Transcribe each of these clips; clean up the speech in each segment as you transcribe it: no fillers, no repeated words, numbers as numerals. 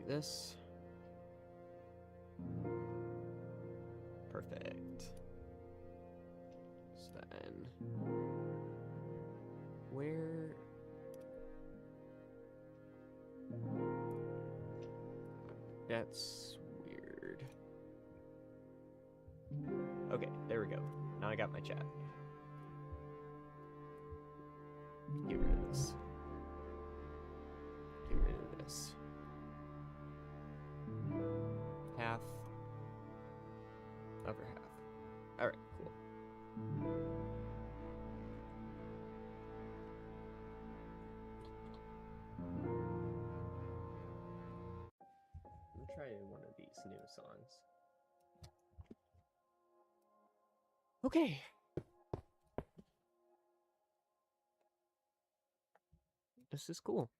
this. Perfect. So then, where? That's weird. Okay, there we go. Now I got my chat. Get rid of this. Get rid of this. Half. Over half. Alright, cool. I'm gonna try one of these new songs. Okay. This is cool.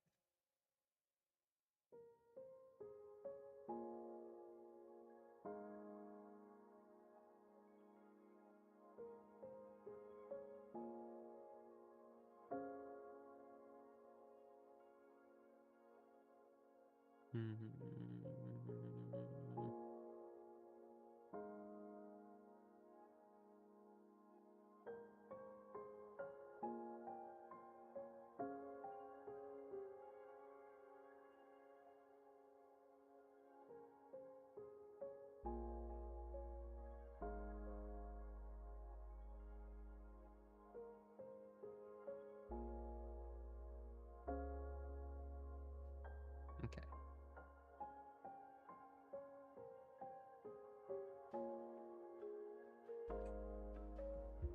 Okay.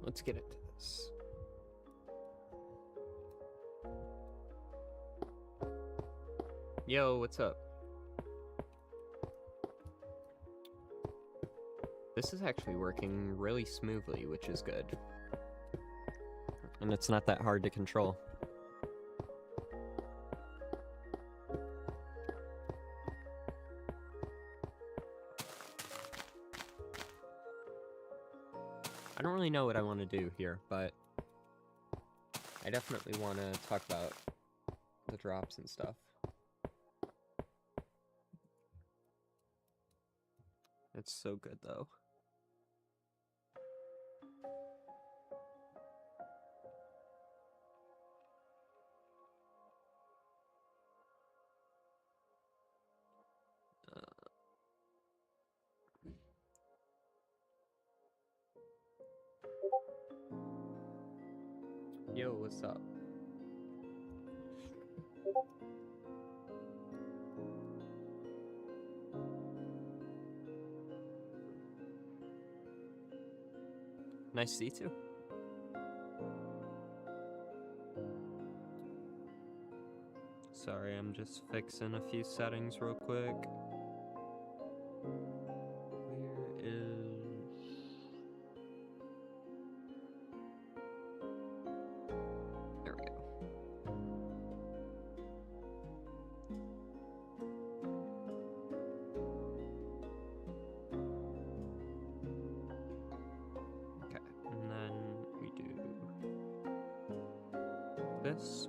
Let's get into this. Yo, what's up? This is actually working really smoothly, which is good. And it's not that hard to control. I don't really know what I want to do here, but I definitely want to talk about the drops and stuff. It's so good, though. Yo, what's up? Nice to see you too. Sorry, I'm just fixing a few settings real quick. Where is... There we go. Okay, and then we do this.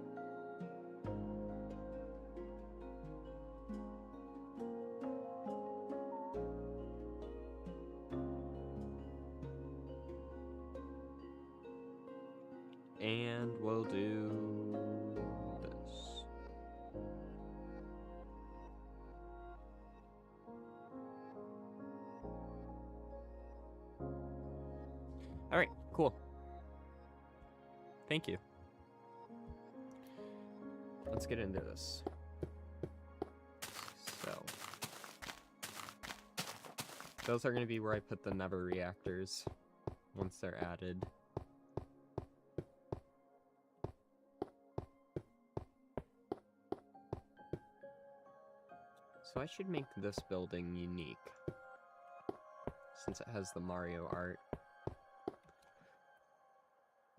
And we'll do this. All right, cool. Thank you. Let's get into this. So, those are going to be where I put the never reactors once they're added. So I should make this building unique, since it has the Mario art.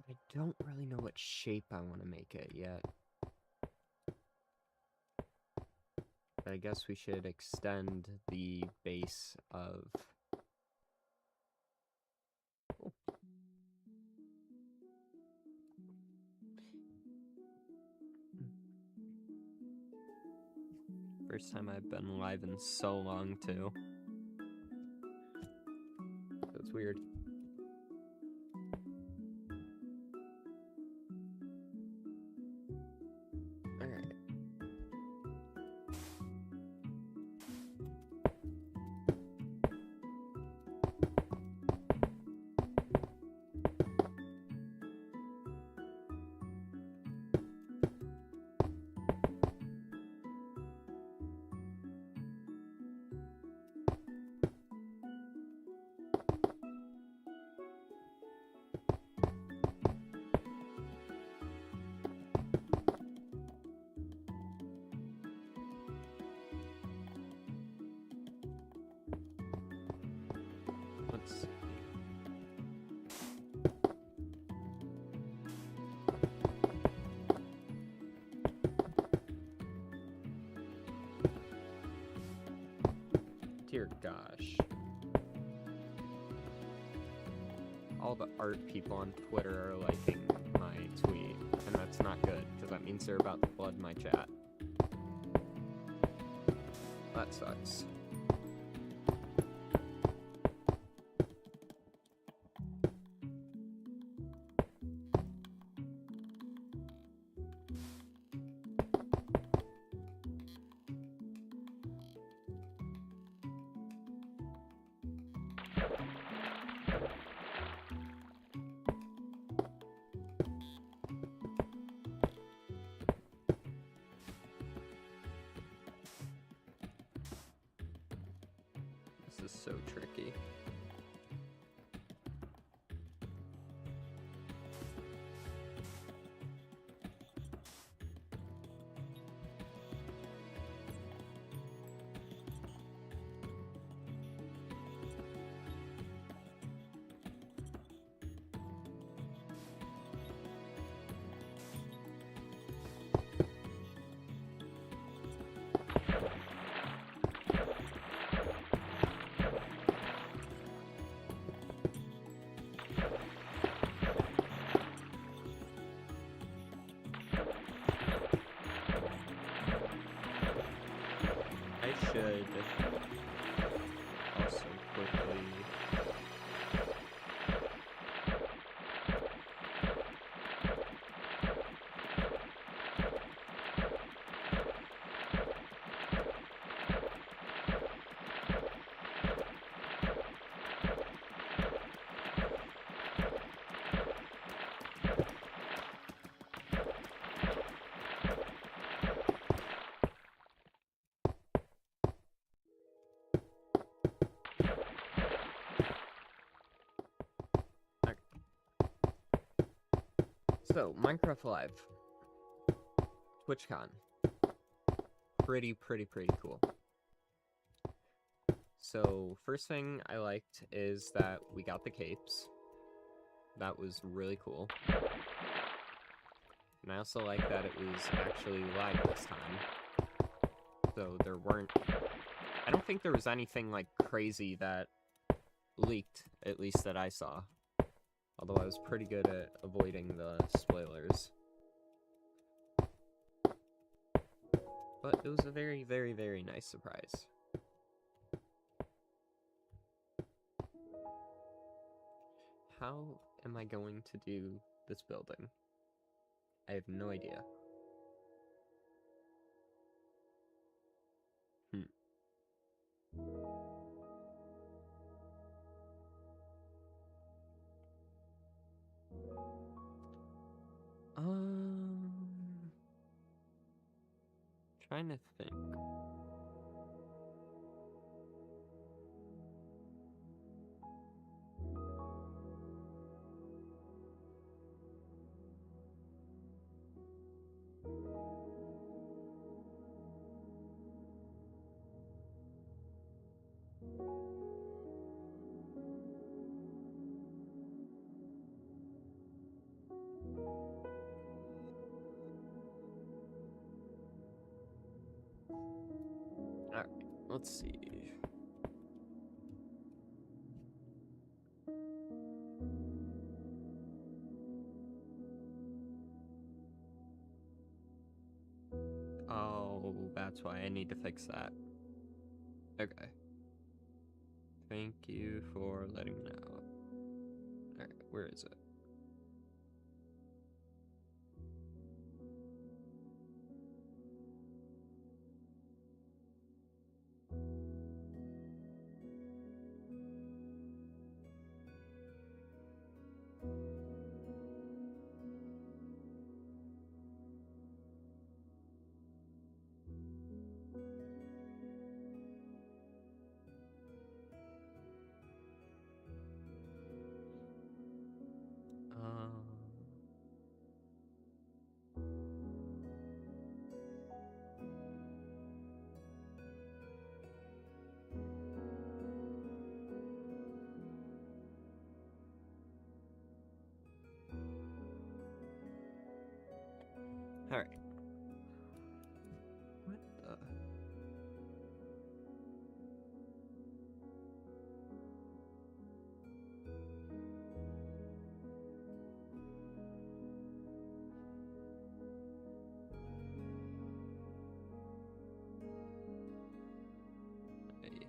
I don't really know what shape I want to make it yet. But I guess we should extend the base of... Oh. First time I've been live in so long, too. So it's weird. Alright. Let's see. Dear gosh. All the art people on Twitter are liking my tweet, and that's not good, because that means they're about to flood my chat. That sucks. This is so tricky. I should also quickly So, Minecraft Live. TwitchCon. Pretty cool. So, first thing I liked is that we got the capes. That was really cool. And I also like that it was actually live this time. So, there weren't... I don't think there was anything, like, crazy that leaked, at least that I saw. Although I was pretty good at avoiding the spoilers. But it was a very nice surprise. How am I going to do this building? I have no idea. Trying to think. Alright, let's see. Oh, that's why I need to fix that. Okay. Thank you for letting me know. Alright, where is it? Alright. What the? Hey.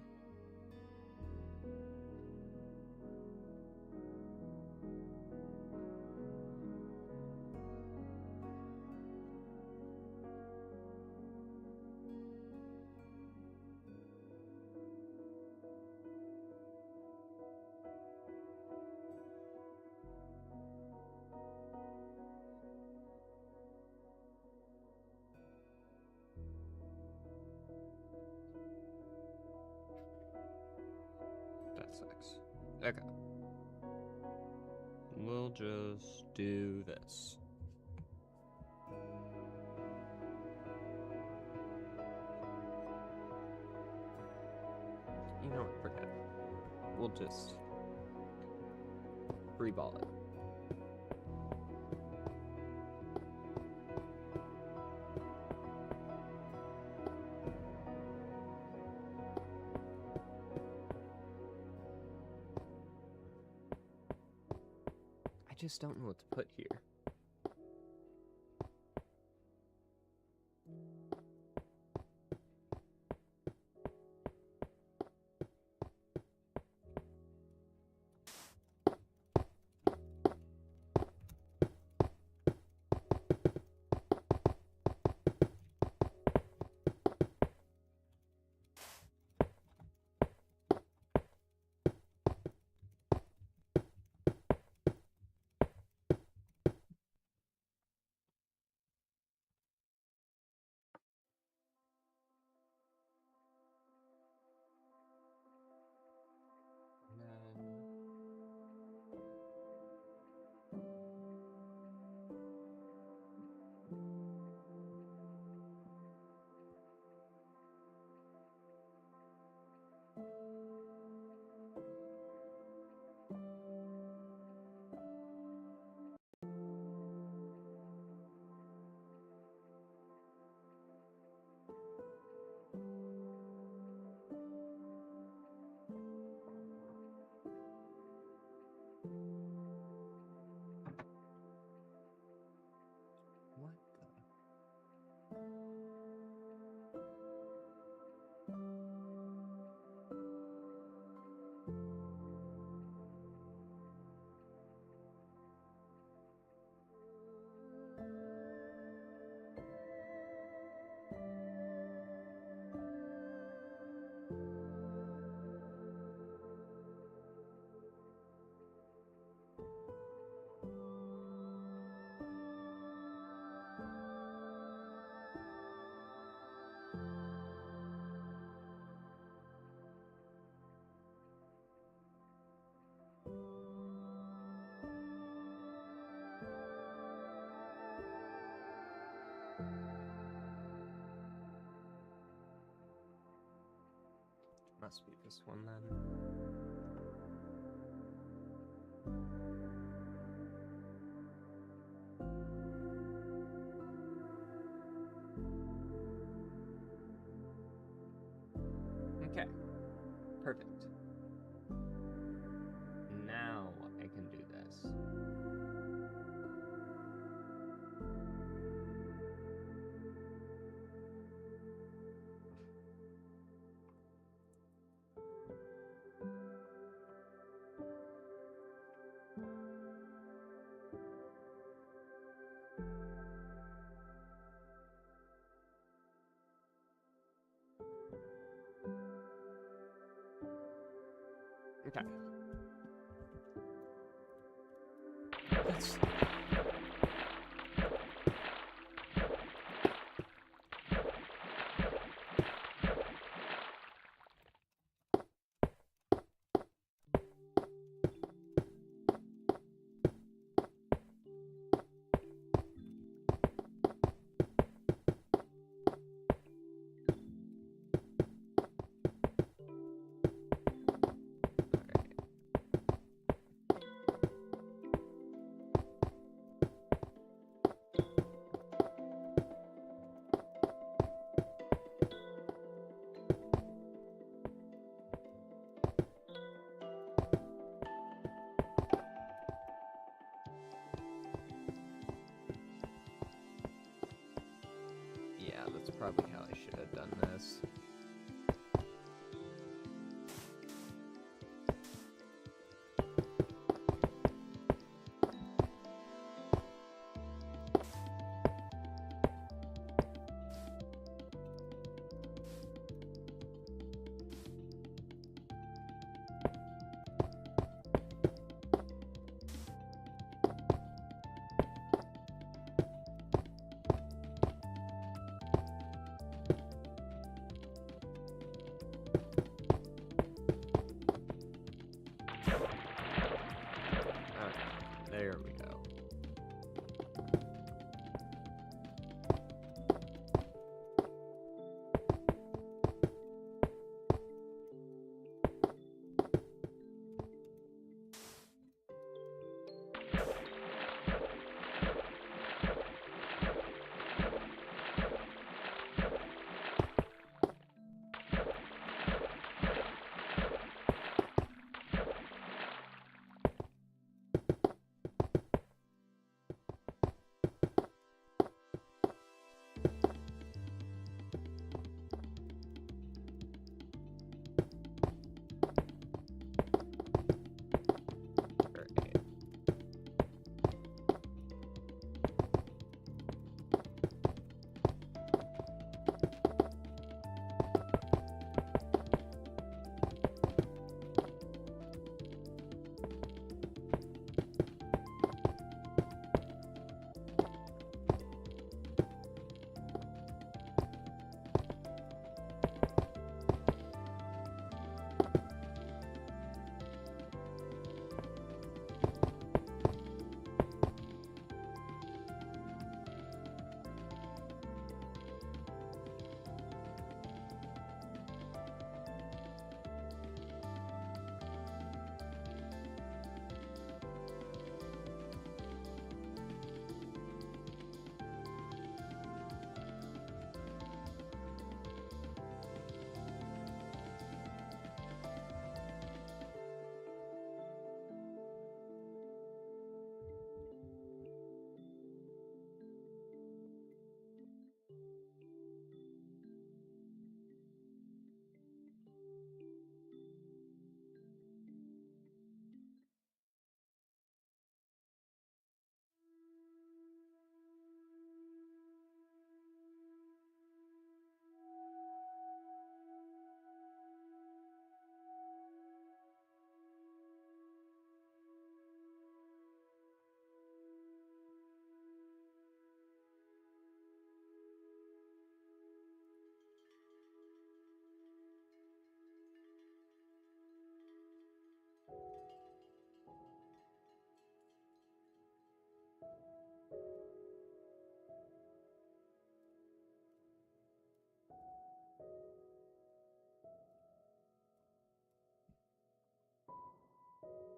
That sucks. Okay. We'll just do this. You know what, forget it. We'll just free ball it. I just don't know what to put here. What the? Must be this one then. Okay. Perfect. Now I can do this. Okay. Let's... Yeah, that's probably how I should have done this. There we go.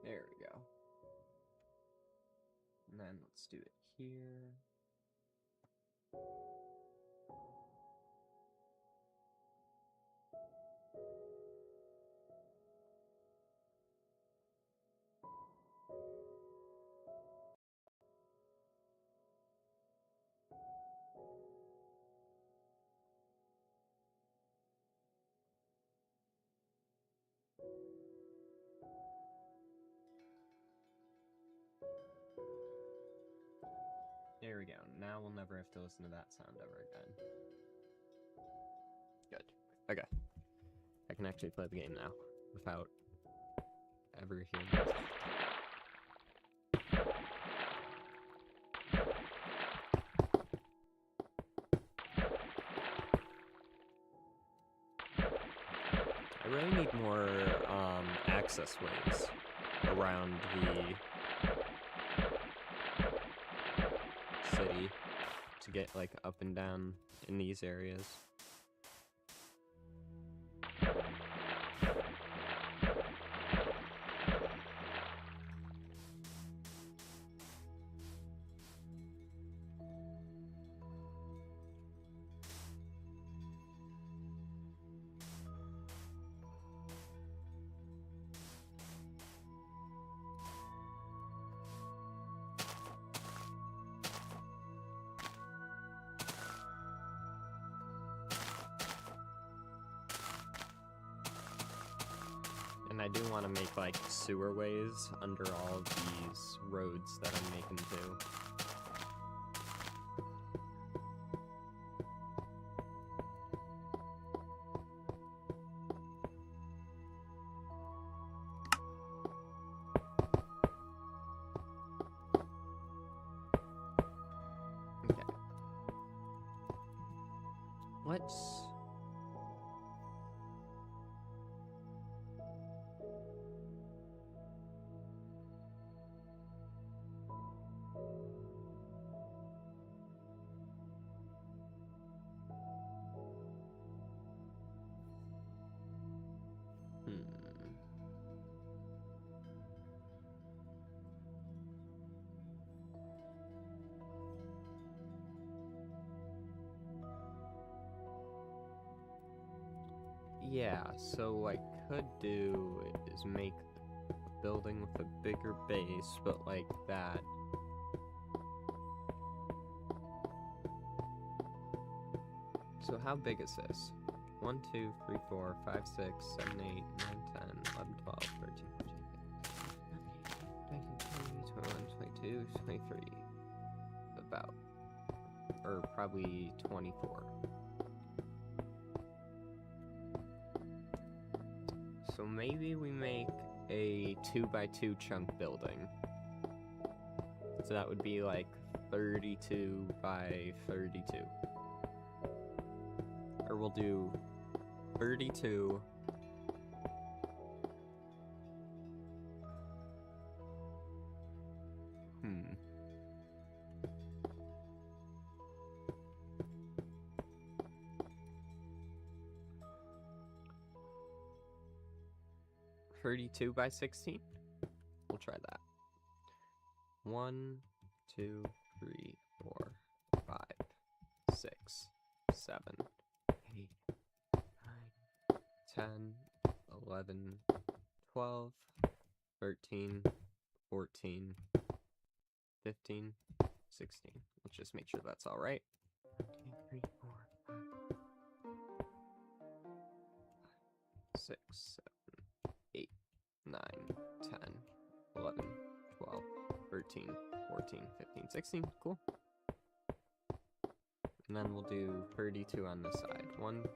There we go. And then let's do it here. There we go. Now we'll never have to listen to that sound ever again. Good. Okay. I can actually play the game now without ever hear music. I really need more access ways around the city to get like up and down in these areas. And I do want to make, like, sewerways under all of these roads that I'm making, too. Okay. Let's... Yeah, so what I could do is make a building with a bigger base, but like that. So how big is this? 1, 2, 3, 4, 5, 6, 7, 8, 9, 10, 11, 12, 13, 14, 15, 19, 20, 21, 22, 23. About. Or probably 24. So maybe we make a 2x2 chunk building. So that would be like 32 by 32. Or we'll do 32. Hmm. 32 by 16? We'll try that. 1, 2, 3, 4, 5, 6, 7, 8, 9, 10, 11, 12, 13, 14, 15, 16. Let's just make sure that's all right. 1, 2, 3, 4, 5, 6, 7, 8, 9, 10, 11, 12, 13, 14, 15, 16. Cool. And then we'll do 32 on this side. 1,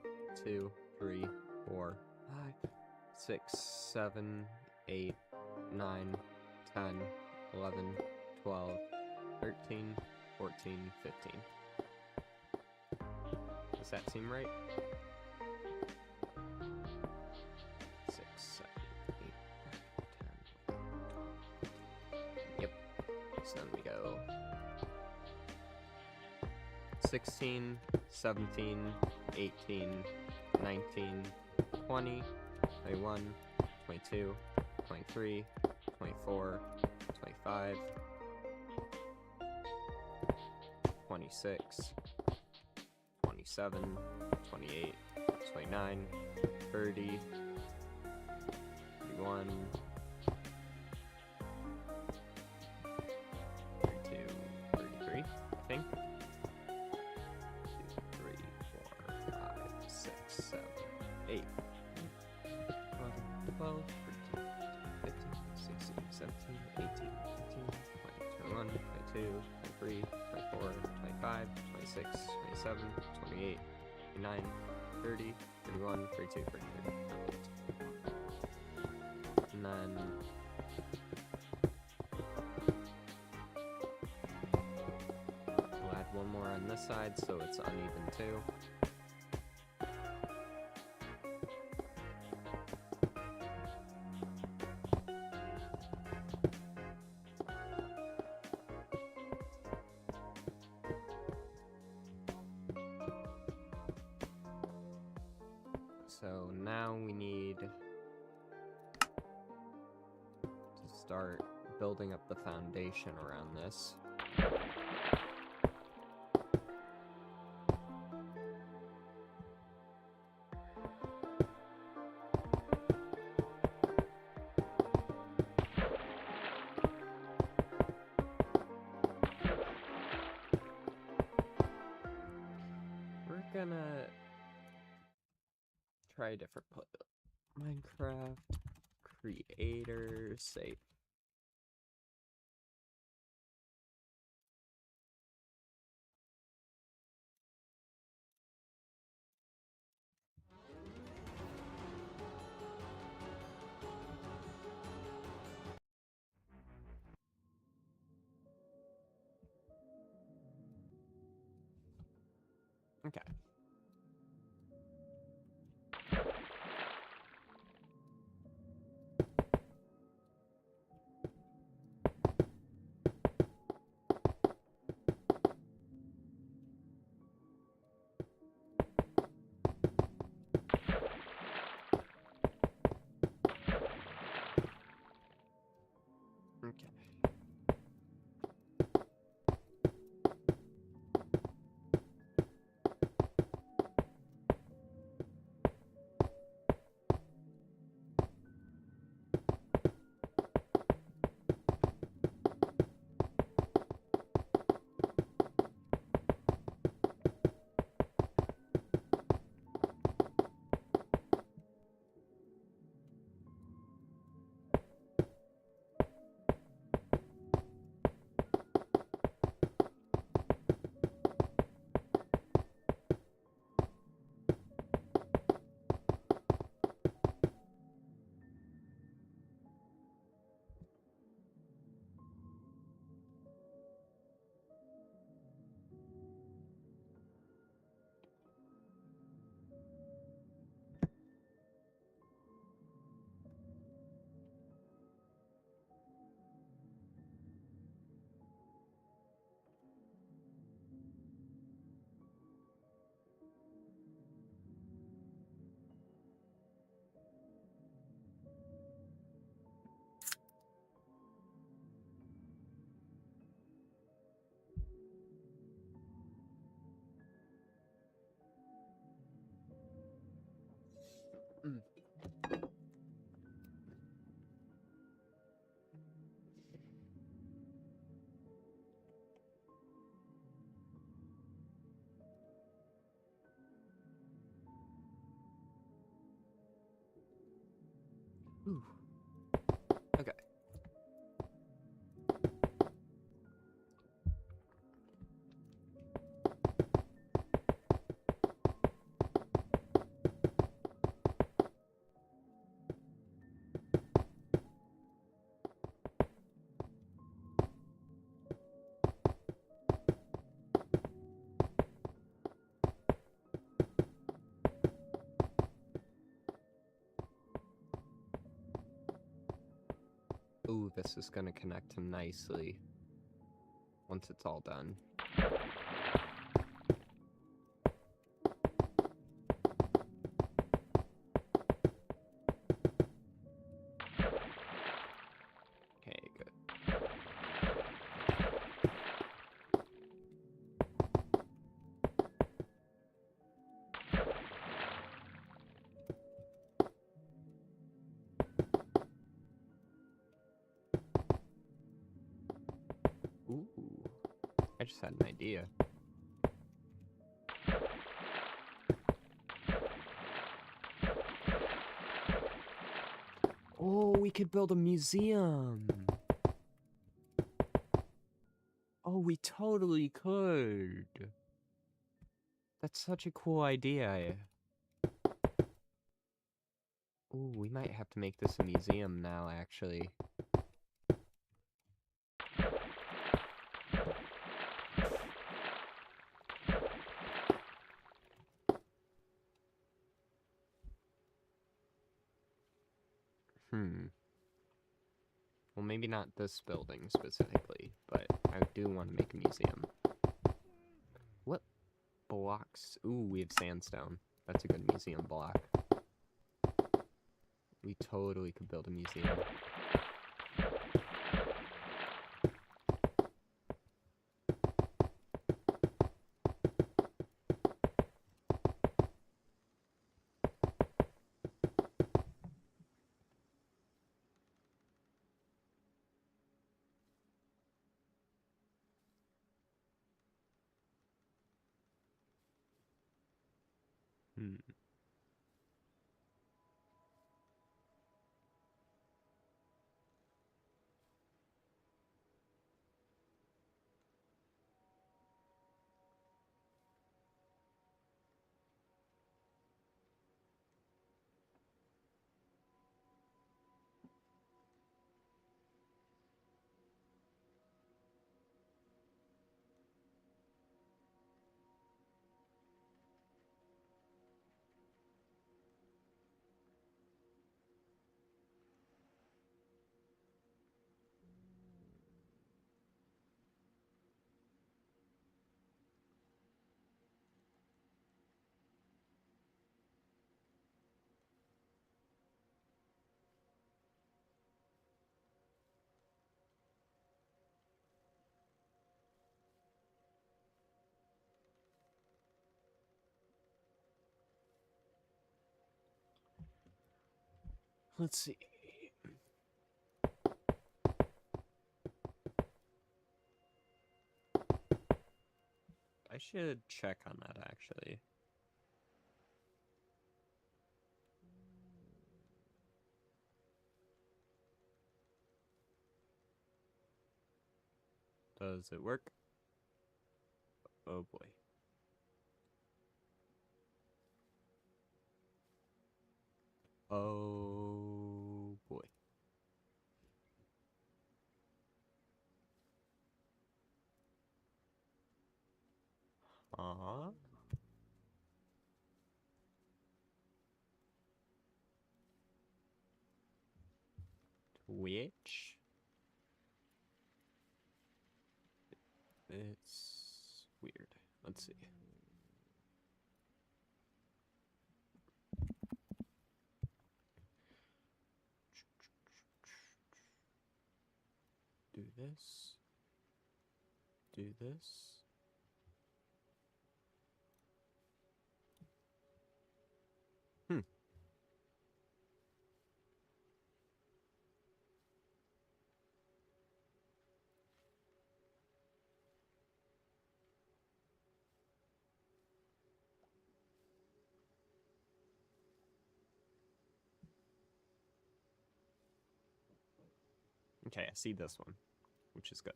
2, 3, 4, 5, 6, 7, 8, 9, 10, 11, 12, 13, 14, 15. Does that seem right? 6, 7, 8, 9, 10, 12. Yep. So then we go 16, 17, 18, 19, 20, 21, 22, 23, 24, 25, 26, 27, 28, 29, 30, 31, 32, 33, I think. 2, 3, 4, 5, 6, 7, 8, 11, 12, 13, 15, 16, 17, 18, 19, 20, 21, 22, 23, 24, 25, 26, 27, 28, 29, 30, 31, 32, 33. And then we'll add one more on this side so it's uneven too. So now we need to start building up the foundation around this. We're gonna try a different Minecraft creator save. Okay. Okay. Mm. Ooh. Okay. Ooh, this is gonna connect nicely once it's all done. Okay, good. Ooh, I just had an idea. Oh, we could build a museum. Oh, we totally could. That's such a cool idea. Ooh, we might have to make this a museum now, actually. Well, maybe not this building specifically, but I do want to make a museum. What blocks? Ooh, we have sandstone. That's a good museum block. We totally could build a museum. Let's see. I should check on that, actually. Does it work? Oh boy. Oh boy. Which? It's weird. Let's see. Do this. Do this. Okay, I see this one, which is good.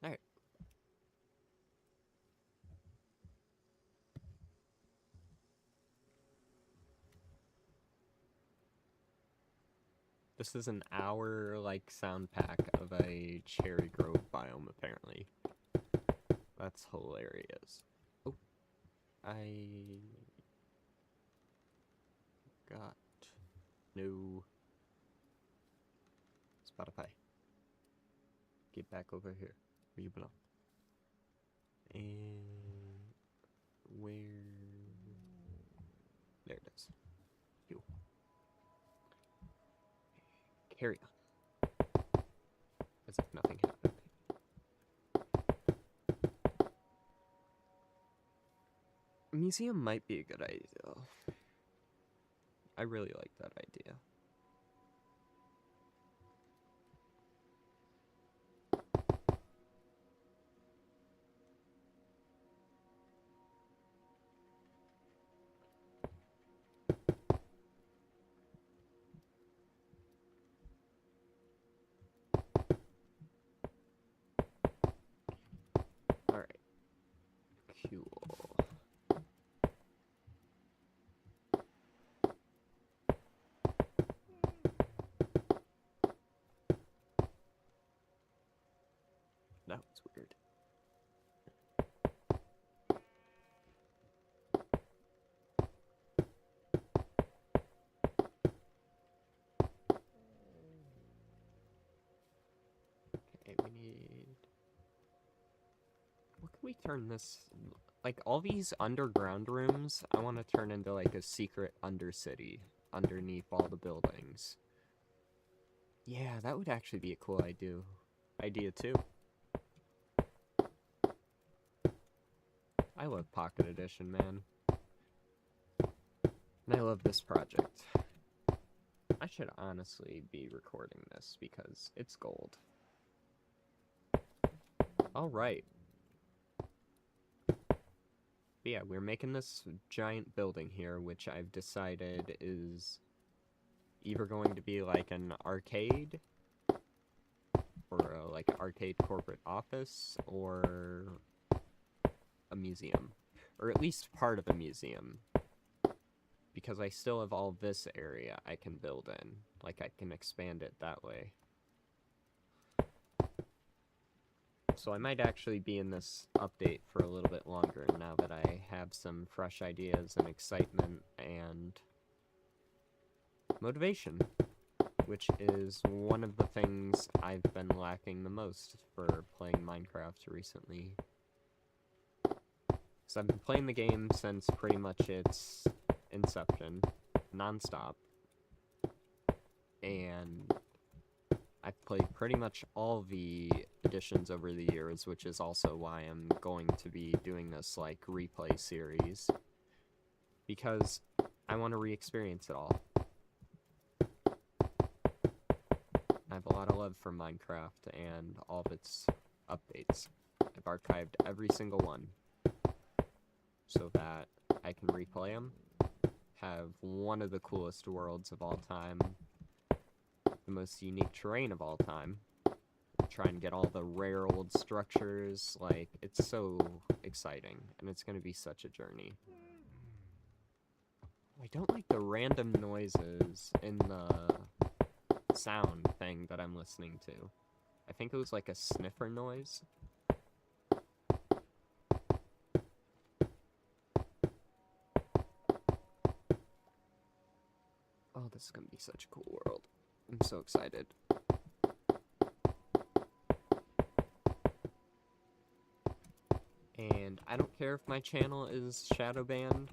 Alright. This is an hour-like sound pack of a cherry grove biome, apparently. That's hilarious. Oh, I got no Spotify. Get back over here where you belong. And where? There it is. You. Carry on. As if nothing happened. A museum might be a good idea. I really like that idea. Alright. Cool. That was weird. Okay, we need... What can we turn this... Like, all these underground rooms, I want to turn into, like, a secret undercity underneath all the buildings. Yeah, that would actually be a cool idea too. I love Pocket Edition, man. And I love this project. I should honestly be recording this because it's gold. Alright. Yeah, we're making this giant building here, which I've decided is either going to be like an arcade, or like an arcade corporate office, or a museum. Or at least part of a museum. Because I still have all this area I can build in. Like, I can expand it that way. So I might actually be in this update for a little bit longer now that I have some fresh ideas and excitement and motivation, which is one of the things I've been lacking the most for playing Minecraft recently. Because I've been playing the game since pretty much its inception, non-stop, and I've played pretty much all the editions over the years, which is also why I'm going to be doing this, like, replay series, because I want to re-experience it all. I have a lot of love for Minecraft and all of its updates. I've archived every single one, so that I can replay them, have one of the coolest worlds of all time, the most unique terrain of all time, try and get all the rare old structures. Like, it's so exciting, and it's going to be such a journey. I don't like the random noises in the sound thing that I'm listening to. I think it was like a sniffer noise. Oh, this is going to be such a cool world. I'm so excited. And I don't care if my channel is shadow banned,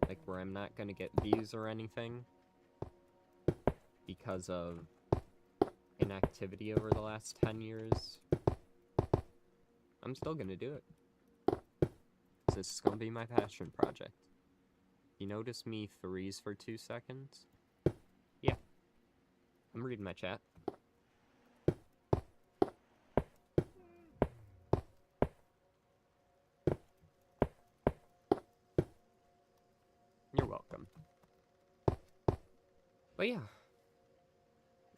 like where I'm not gonna get views or anything, because of inactivity over the last 10 years. I'm still gonna do it. This is gonna be my passion project. You notice me freeze for 2 seconds? Yeah. I'm reading my chat. You're welcome. But yeah.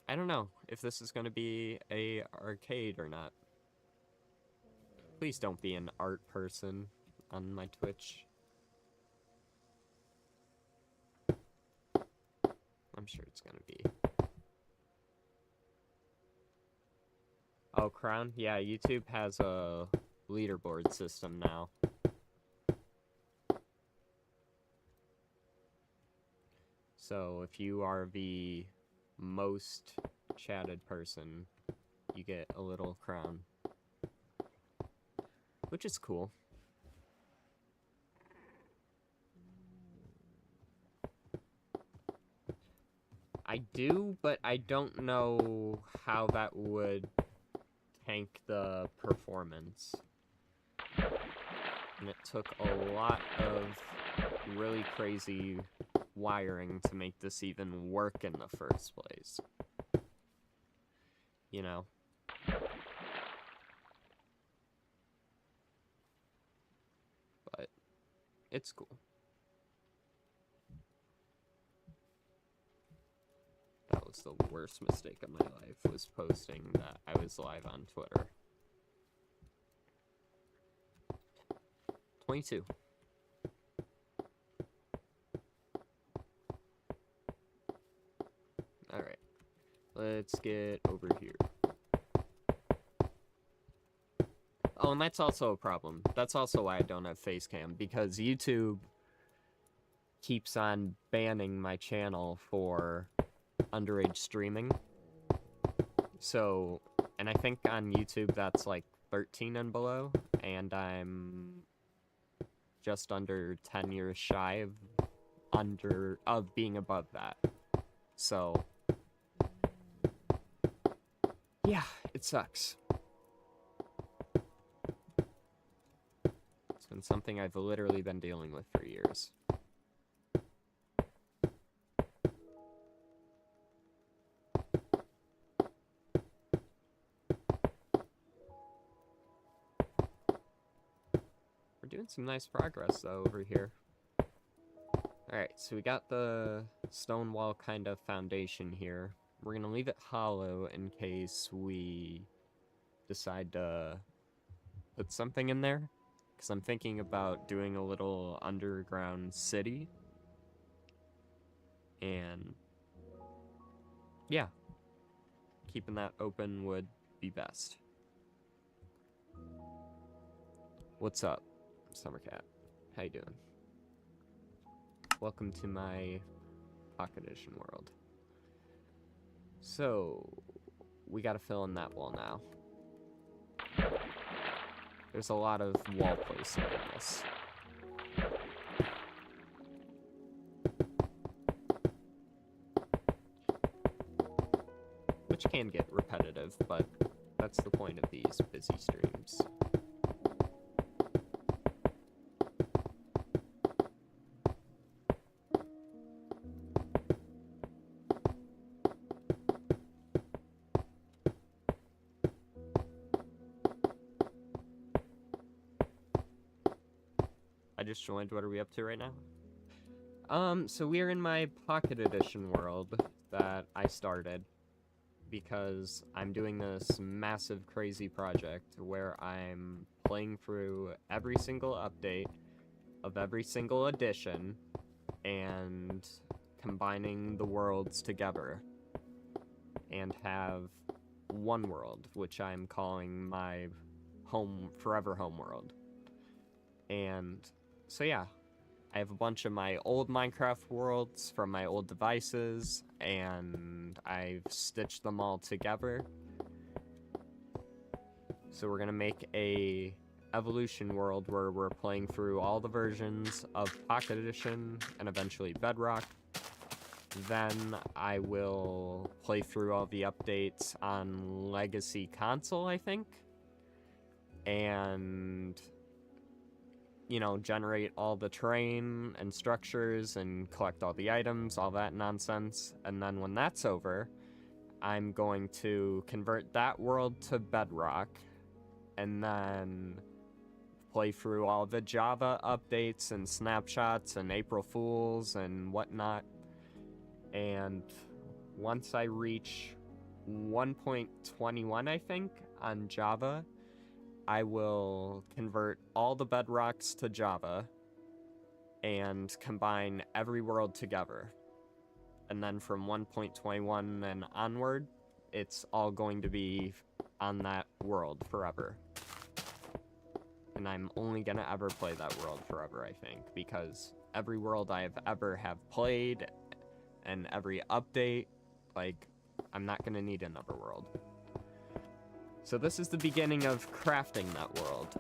I don't know if this is gonna be a arcade or not. Please don't be an art person on my Twitch. I'm sure it's gonna be. Oh, Crown? Yeah, YouTube has a leaderboard system now. So if you are the most chatted person, you get a little crown. Which is cool. I do, but I don't know how that would tank the performance. And it took a lot of really crazy wiring to make this even work in the first place. You know? But it's cool. That was the worst mistake of my life, was posting that I was live on Twitter. 22. Alright. Let's get over here. Well, and that's also a problem. That's also why I don't have face cam, because YouTube keeps on banning my channel for underage streaming. So, and I think on YouTube that's like 13 and below, and I'm just under 10 years shy of being above that. So, yeah, it sucks. It's been something I've literally been dealing with for years. We're doing some nice progress, though, over here. Alright, so we got the stone wall kind of foundation here. We're gonna leave it hollow in case we decide to put something in there. Because I'm thinking about doing a little underground city. And yeah, keeping that open would be best. What's up, Summercat? How you doing? Welcome to my Pocket Edition world. So, we gotta fill in that wall now. There's a lot of wall placing in this. Which can get repetitive, but that's the point of these busy streams. I just joined. What are we up to right now? So we are in my Pocket Edition world that I started because I'm doing this massive, crazy project where I'm playing through every single update of every single edition and combining the worlds together and have one world, which I'm calling my forever home world. And so yeah, I have a bunch of my old Minecraft worlds from my old devices, and I've stitched them all together. So we're gonna make a evolution world where we're playing through all the versions of Pocket Edition and eventually Bedrock. Then I will play through all the updates on Legacy Console, I think. And you know, generate all the terrain and structures and collect all the items, all that nonsense. And then when that's over, I'm going to convert that world to Bedrock and then play through all the Java updates and snapshots and April Fools and whatnot. And once I reach 1.21, I think, on Java, I will convert all the bedrocks to Java and combine every world together. And then from 1.21 and onward, it's all going to be on that world forever. And I'm only gonna ever play that world forever, I think, because every world I have ever played and every update, like, I'm not gonna need another world. So this is the beginning of crafting that world.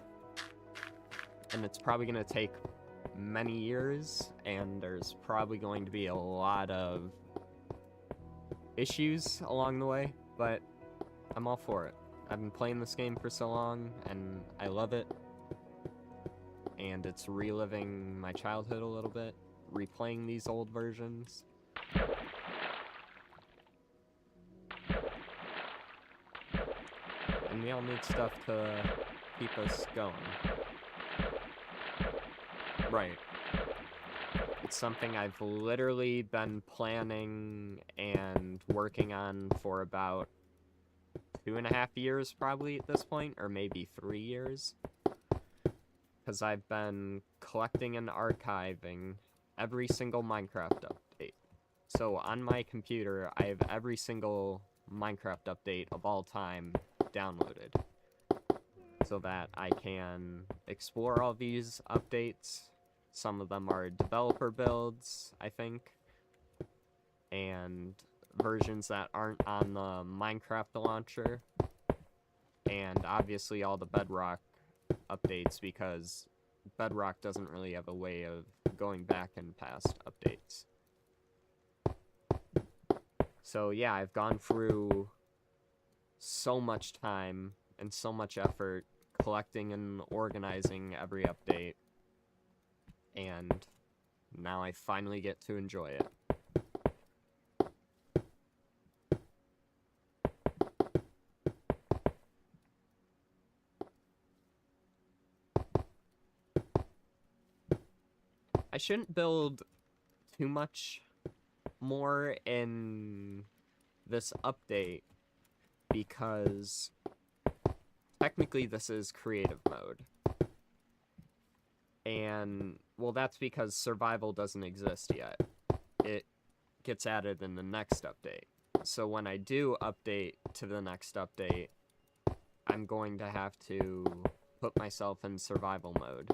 And it's probably going to take many years, and there's probably going to be a lot of issues along the way, but I'm all for it. I've been playing this game for so long, and I love it. And it's reliving my childhood a little bit, replaying these old versions. And we all need stuff to keep us going. Right. It's something I've literally been planning and working on for about 2.5 years probably at this point, or maybe 3 years. Because I've been collecting and archiving every single Minecraft update. So on my computer, I have every single Minecraft update of all time downloaded. so that I can explore all these updates. Some of them are developer builds, I think, and versions that aren't on the Minecraft launcher, and obviously all the Bedrock updates, because Bedrock doesn't really have a way of going back in past updates. So yeah, I've gone through so much time and so much effort collecting and organizing every update, and now I finally get to enjoy it. I shouldn't build too much more in this update because technically this is creative mode. And, well, that's because survival doesn't exist yet. It gets added in the next update. So when I do update to the next update, I'm going to have to put myself in survival mode.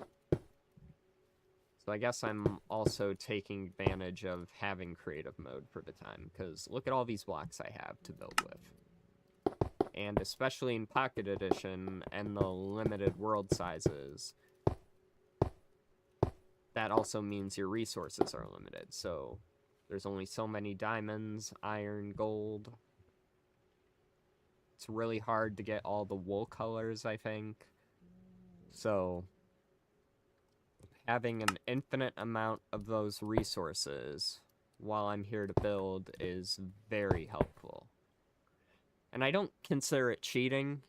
So I guess I'm also taking advantage of having creative mode for the time, because look at all these blocks I have to build with. And especially in Pocket Edition and the limited world sizes, that also means your resources are limited. So there's only so many diamonds, iron, gold. It's really hard to get all the wool colors, I think. So having an infinite amount of those resources while I'm here to build is very helpful. And I don't consider it cheating.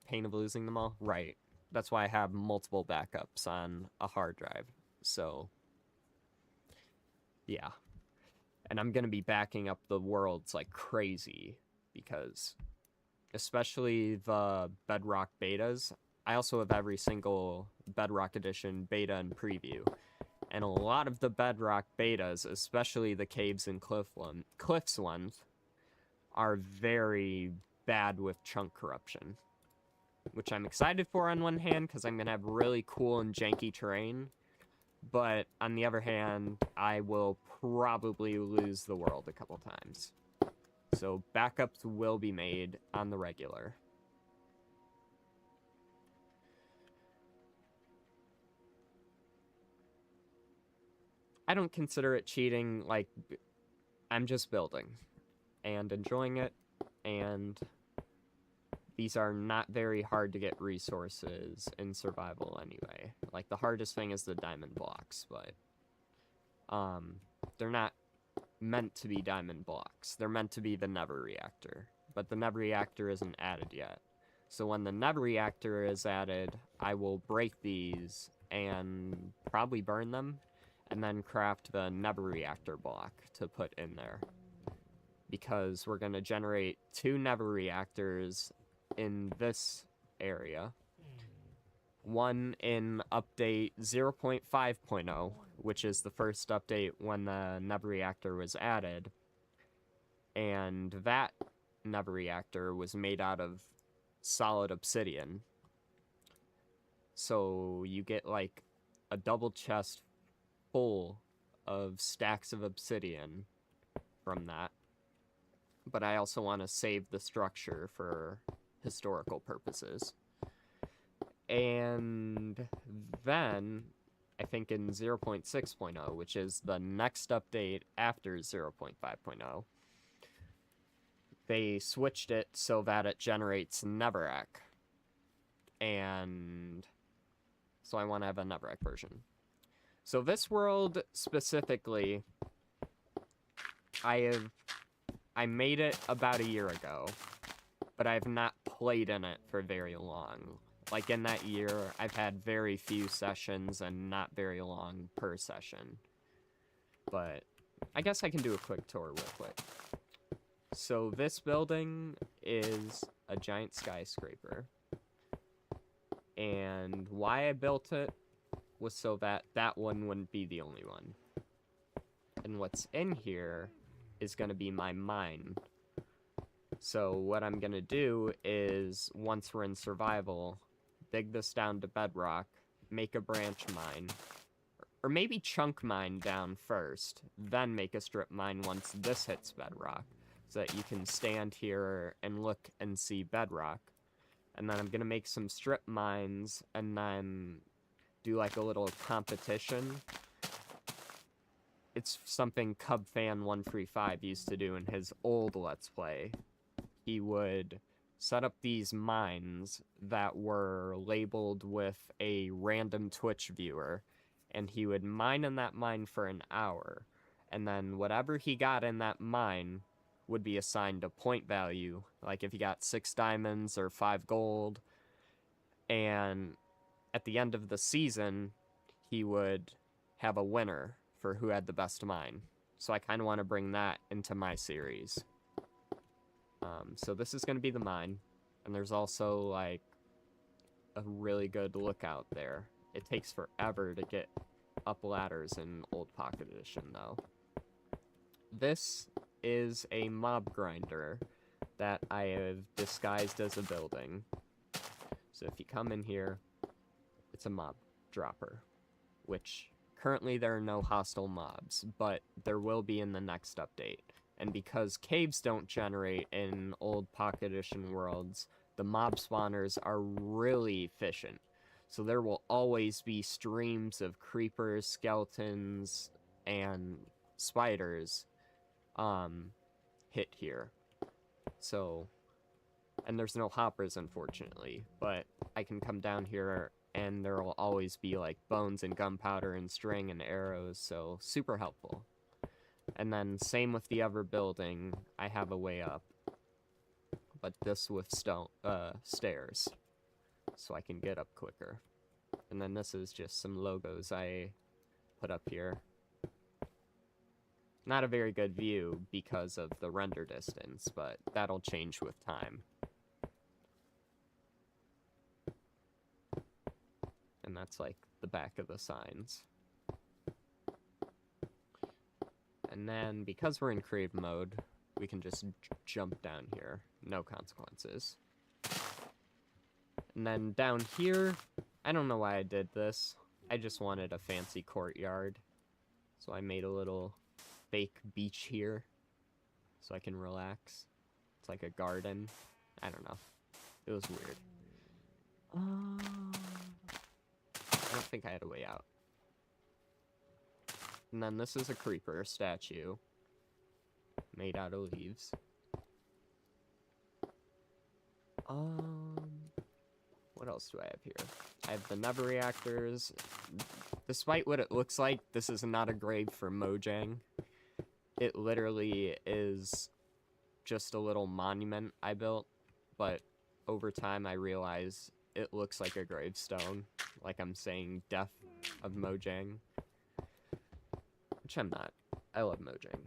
Pain of losing them all? Right. That's why I have multiple backups on a hard drive. So, yeah. And I'm going to be backing up the worlds like crazy because, especially the Bedrock betas, I also have every single Bedrock Edition beta and preview. And a lot of the Bedrock betas, especially the Caves and Cliffs ones, are very bad with chunk corruption. Which I'm excited for on one hand, because I'm going to have really cool and janky terrain. But on the other hand, I will probably lose the world a couple times. So backups will be made on the regular. I don't consider it cheating, like, I'm just building and enjoying it, and these are not very hard to get resources in survival anyway. Like, the hardest thing is the diamond blocks, but they're not meant to be diamond blocks. They're meant to be the Nether reactor, but the Nether reactor isn't added yet. So when the Nether reactor is added, I will break these and probably burn them, and then craft the Nether reactor block to put in there. Because we're going to generate 2 Nether reactors in this area. One in update 0.5.0, which is the first update when the Nether reactor was added. And that Nether reactor was made out of solid obsidian. So you get like a double chest full of stacks of obsidian from that. But I also want to save the structure for historical purposes. And then, I think in 0.6.0, which is the next update after 0.5.0, they switched it so that it generates Netherrack. And so I want to have a Netherrack version. So this world specifically, I made it about a year ago, but I've not played in it for very long. Like, in that year, I've had very few sessions and not very long per session. But I guess I can do a quick tour real quick. So this building is a giant skyscraper. And why I built it was so that that one wouldn't be the only one. And what's in here is going to be my mine. So what I'm gonna do is, once we're in survival, dig this down to bedrock, make a branch mine, or maybe chunk mine down first, then make a strip mine once this hits bedrock, so that you can stand here and look and see bedrock. And then I'm gonna make some strip mines, and then do like a little competition. It's something CubFan135 used to do in his old Let's Play. He would set up these mines that were labeled with a random Twitch viewer, and he would mine in that mine for an hour, and then whatever he got in that mine would be assigned a point value, like if he got 6 diamonds or 5 gold, and at the end of the season, he would have a winner for who had the best mine. So I kind of want to bring that into my series. So this is going to be the mine, and there's also like a really good lookout there. It takes forever to get up ladders in Old Pocket Edition, though. This is a mob grinder that I have disguised as a building. So if you come in here, it's a mob dropper, which currently there are no hostile mobs, but there will be in the next update. And because caves don't generate in Old Pocket Edition worlds, the mob spawners are really efficient. So there will always be streams of creepers, skeletons, and spiders hit here. So, and there's no hoppers, unfortunately, but I can come down here and there will always be like bones and gunpowder and string and arrows, so super helpful. And then same with the other building, I have a way up, but this with stairs, so I can get up quicker. And then this is just some logos I put up here. Not a very good view because of the render distance, but that'll change with time. And that's like the back of the signs. And then, because we're in creative mode, we can just jump down here. No consequences. And then down here, I don't know why I did this. I just wanted a fancy courtyard. So I made a little fake beach here, so I can relax. It's like a garden. I don't know. It was weird. I don't think I had a way out. And then this is a creeper statue made out of leaves. What else do I have here? I have the Nether reactors. Despite what it looks like, this is not a grave for Mojang. It literally is just a little monument I built, but over time I realize it looks like a gravestone, like I'm saying death of Mojang. Which I'm not. I love Mojang.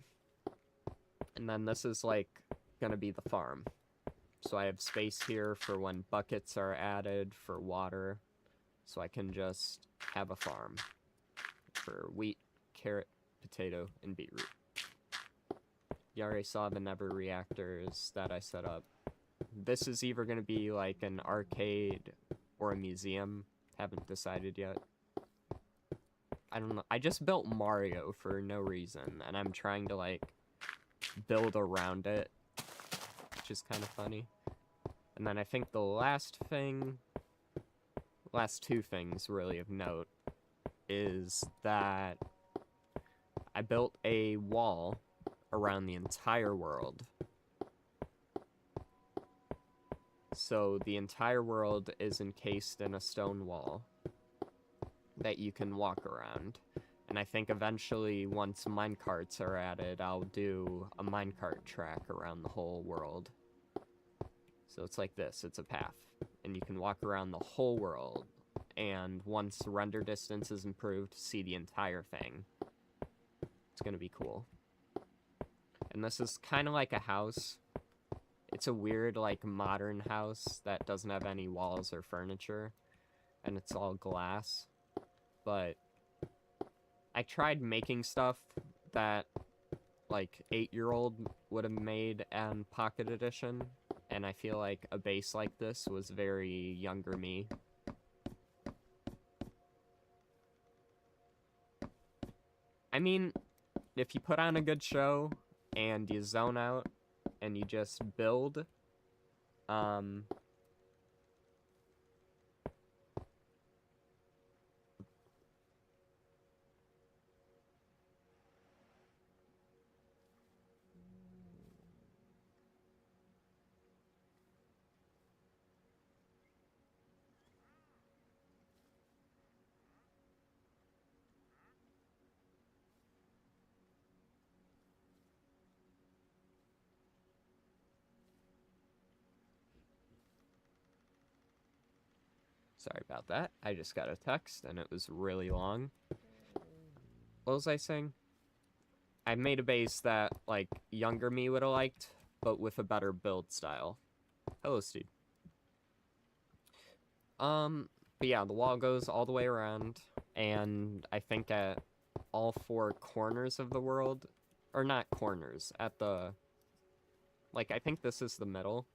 And then this is like gonna be the farm. So I have space here for when buckets are added for water, so I can just have a farm for wheat, carrot, potato, and beetroot. You already saw the Nether reactors that I set up. This is either going to be like an arcade or a museum. Haven't decided yet. I don't know. I just built Mario for no reason, and I'm trying to like build around it, which is kind of funny. And then I think the last two things really of note is that I built a wall around the entire world. So the entire world is encased in a stone wall that you can walk around. And I think eventually, once minecarts are added, I'll do a minecart track around the whole world. So it's like this, it's a path. And you can walk around the whole world. And once render distance is improved, see the entire thing. It's gonna be cool. And this is kind of like a house. It's a weird, like, modern house that doesn't have any walls or furniture. And it's all glass. But I tried making stuff that like 8-year-old would have made an Pocket Edition, and I feel like a base like this was very younger me. I mean, if you put on a good show and you zone out and you just build, sorry about that. I just got a text and it was really long. What was I saying? I made a base that, like, younger me would have liked, but with a better build style. Hello, Steve. But yeah, the wall goes all the way around, and I think at all 4 corners of the world, or not corners, at the, like, I think this is the middle,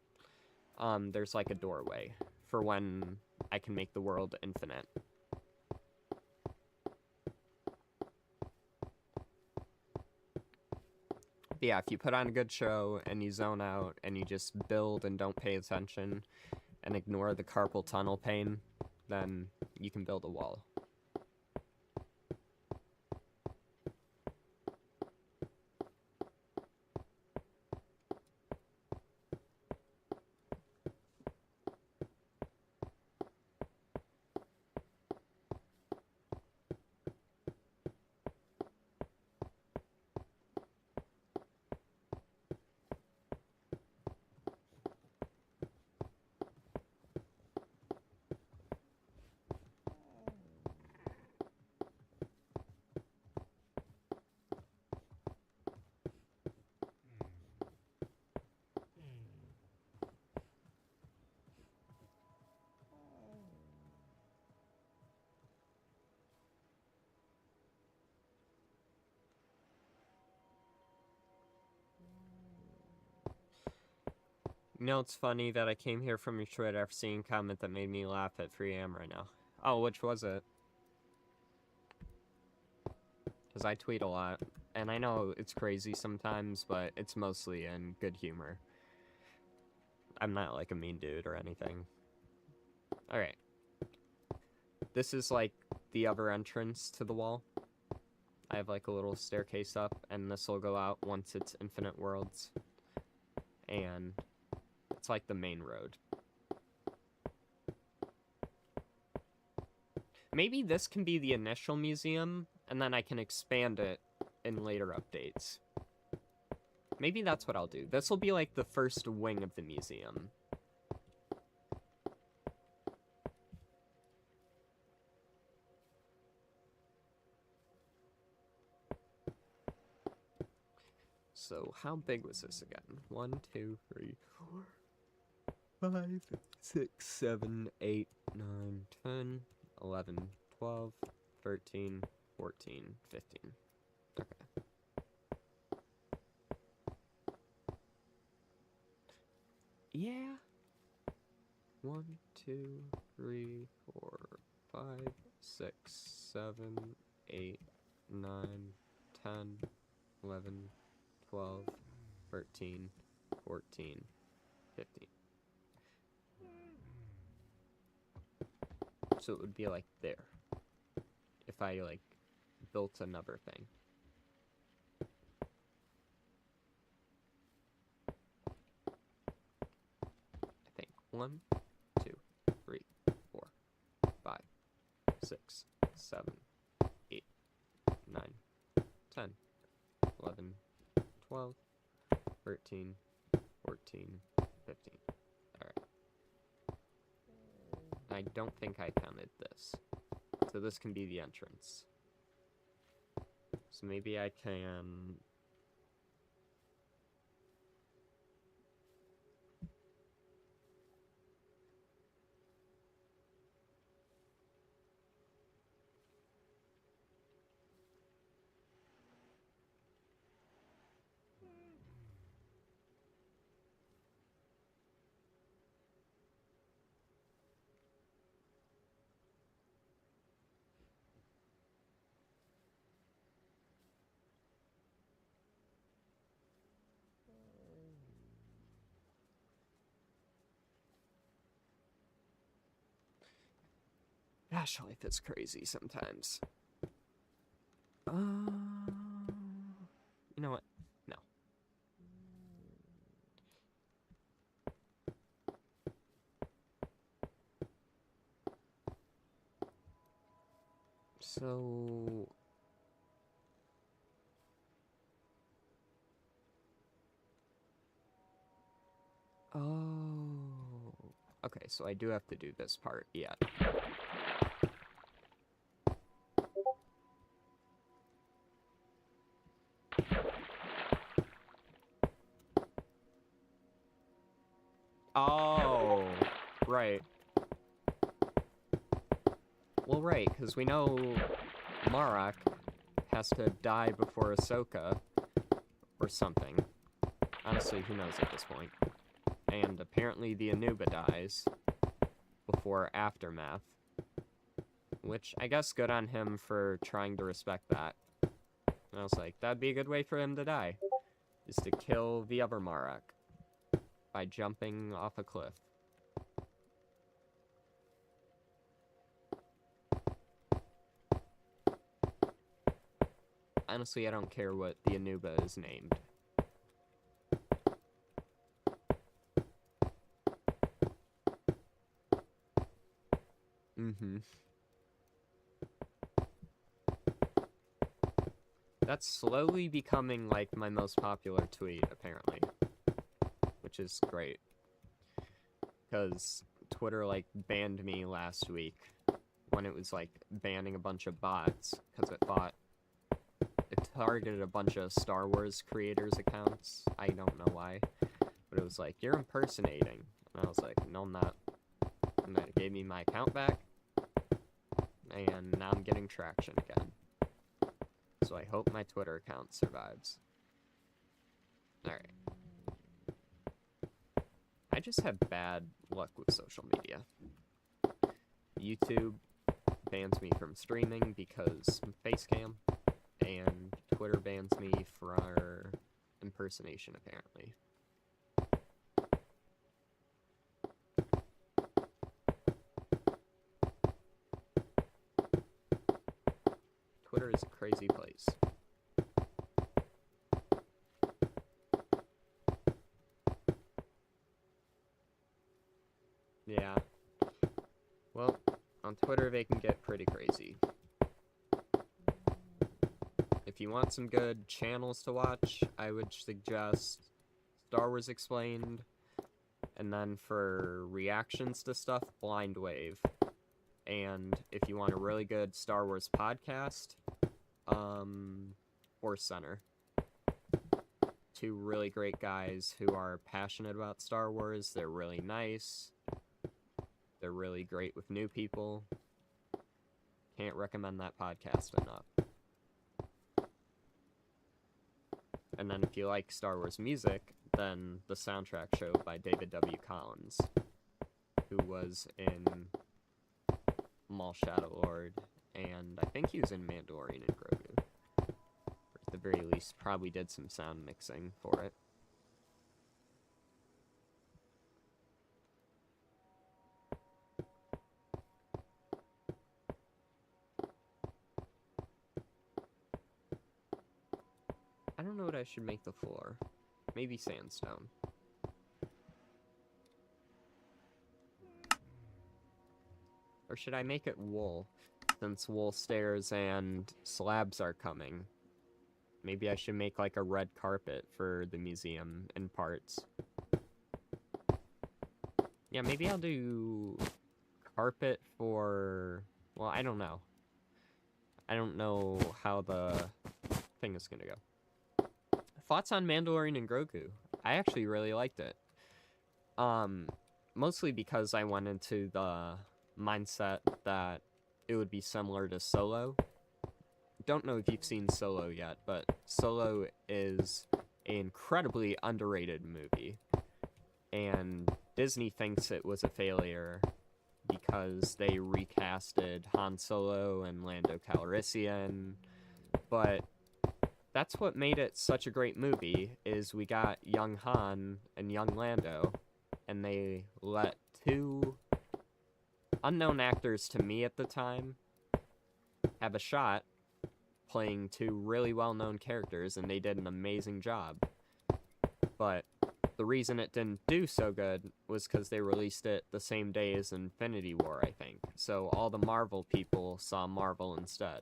there's like a doorway for when I can make the world infinite. But yeah, if you put on a good show and you zone out and you just build and don't pay attention and ignore the carpal tunnel pain, then you can build a wall. You know, it's funny that I came here from your Twitter after seeing a comment that made me laugh at 3 a.m. right now. Oh, which was it? Because I tweet a lot, and I know it's crazy sometimes, but it's mostly in good humor. I'm not like a mean dude or anything. Alright. This is like the other entrance to the wall. I have like a little staircase up, and this will go out once it's infinite worlds. And it's like the main road. Maybe this can be the initial museum, and then I can expand it in later updates. Maybe that's what I'll do. This will be like the first wing of the museum. So, how big was this again? 1, 2, 3, 4, 5, 6, 7, 8, 9, 10, 11, 12, 13, 14, 15. Okay. Yeah. 1, 2, 3, 4, 5, 6, 7, 8, 9, 10, 11, 12, 13, 14, 15. So it would be like there. If I, like, built another thing. I think 1, 2, 3, 4, 5, 6, 7, 8, 9, 10, 11, 12, 13, 14, 15. Alright. I don't think I counted this. So this can be the entrance. So maybe I can... Gosh, life is crazy sometimes. You know what? No. So... Oh... Okay, so I do have to do this part, yeah. Oh, right. Well, right, because we know Marok has to die before Ahsoka, or something. Honestly, who knows at this point. And apparently the Anuba dies before Aftermath. Which, I guess good on him for trying to respect that. And I was like, that'd be a good way for him to die. Is to kill the other Marok by jumping off a cliff. Honestly, I don't care what the Anuba is named. Mm-hmm. That's slowly becoming, like, my most popular tweet, apparently. Which is great. Because Twitter, like, banned me last week when it was, like, banning a bunch of bots, because it thought it targeted a bunch of Star Wars creators' accounts. I don't know why. But it was like, you're impersonating. And I was like, no, I'm not. And then it gave me my account back. And now I'm getting traction again. So I hope my Twitter account survives. Alright. I just have bad luck with social media. YouTube bans me from streaming because Facecam, and Twitter bans me for impersonation, apparently. Twitter is a crazy place. Yeah. Well, on Twitter they can get pretty crazy. If you want some good channels to watch, I would suggest Star Wars Explained, and then for reactions to stuff, Blind Wave. And if you want a really good Star Wars podcast, Force Center. Two really great guys who are passionate about Star Wars. They're really nice. They're really great with new people. Can't recommend that podcast enough. And then if you like Star Wars music, then the soundtrack show by David W. Collins, who was in Maul Shadow Lord, and I think he was in Mandalorian and Grogu. Or at the very least, probably did some sound mixing for it. I don't know what I should make the floor. Maybe sandstone. Or should I make it wool? Since wool stairs and slabs are coming. Maybe I should make like a red carpet for the museum in parts. Yeah, maybe I'll do carpet for... Well, I don't know. I don't know how the thing is gonna go. Thoughts on Mandalorian and Grogu? I actually really liked it. Mostly because I went into the mindset that it would be similar to Solo. Don't know if you've seen Solo yet, but Solo is an incredibly underrated movie. And Disney thinks it was a failure because they recasted Han Solo and Lando Calrissian. But that's what made it such a great movie, is we got young Han and young Lando, and they let two unknown actors to me at the time have a shot playing two really well-known characters, and they did an amazing job. But the reason it didn't do so good was because they released it the same day as Infinity War, I think. So all the Marvel people saw Marvel instead.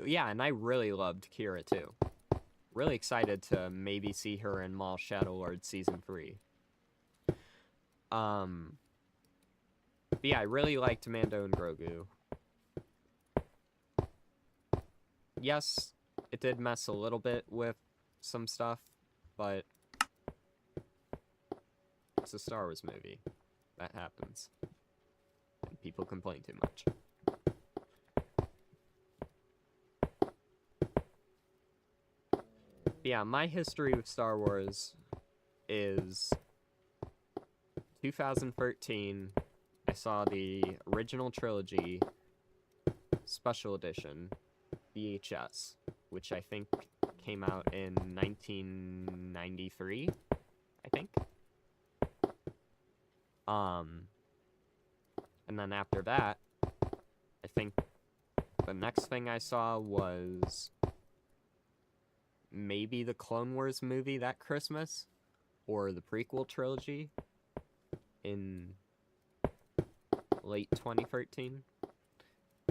Yeah, and I really loved Kira, too. Really excited to maybe see her in Mall Shadow Lord Season 3. But yeah, I really liked Mando and Grogu. Yes, it did mess a little bit with some stuff, but it's a Star Wars movie. That happens. And people complain too much. Yeah, my history with Star Wars is 2013. I saw the original trilogy special edition VHS, which I think came out in 1993, I think. And then after that, I think the next thing I saw was maybe the Clone Wars movie that Christmas, or the prequel trilogy in late 2013.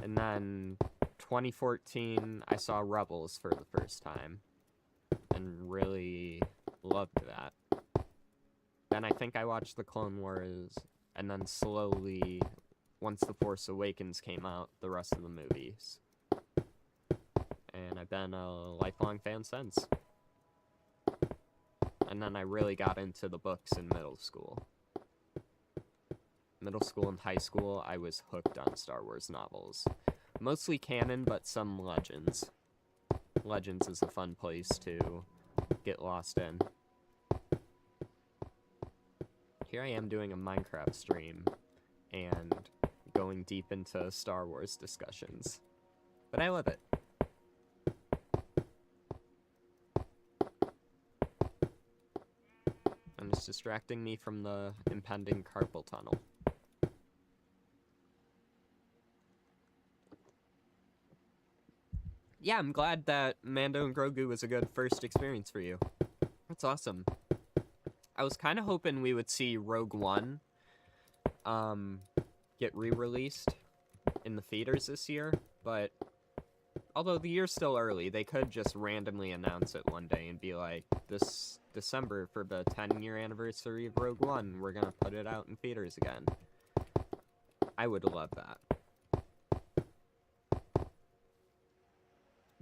And then 2014, I saw Rebels for the first time, and really loved that. Then I think I watched the Clone Wars, and then slowly, once The Force Awakens came out, the rest of the movies. And I've been a lifelong fan since. And then I really got into the books in middle school. Middle school and high school, I was hooked on Star Wars novels. Mostly canon, but some Legends. Legends is a fun place to get lost in. Here I am doing a Minecraft stream, and going deep into Star Wars discussions. But I love it. And it's distracting me from the impending carpal tunnel. Yeah, I'm glad that Mando and Grogu was a good first experience for you. That's awesome. I was kind of hoping we would see Rogue One get re-released in the theaters this year, but although the year's still early, they could just randomly announce it one day and be like, this December, for the 10-year anniversary of Rogue One, we're gonna put it out in theaters again. I would love that.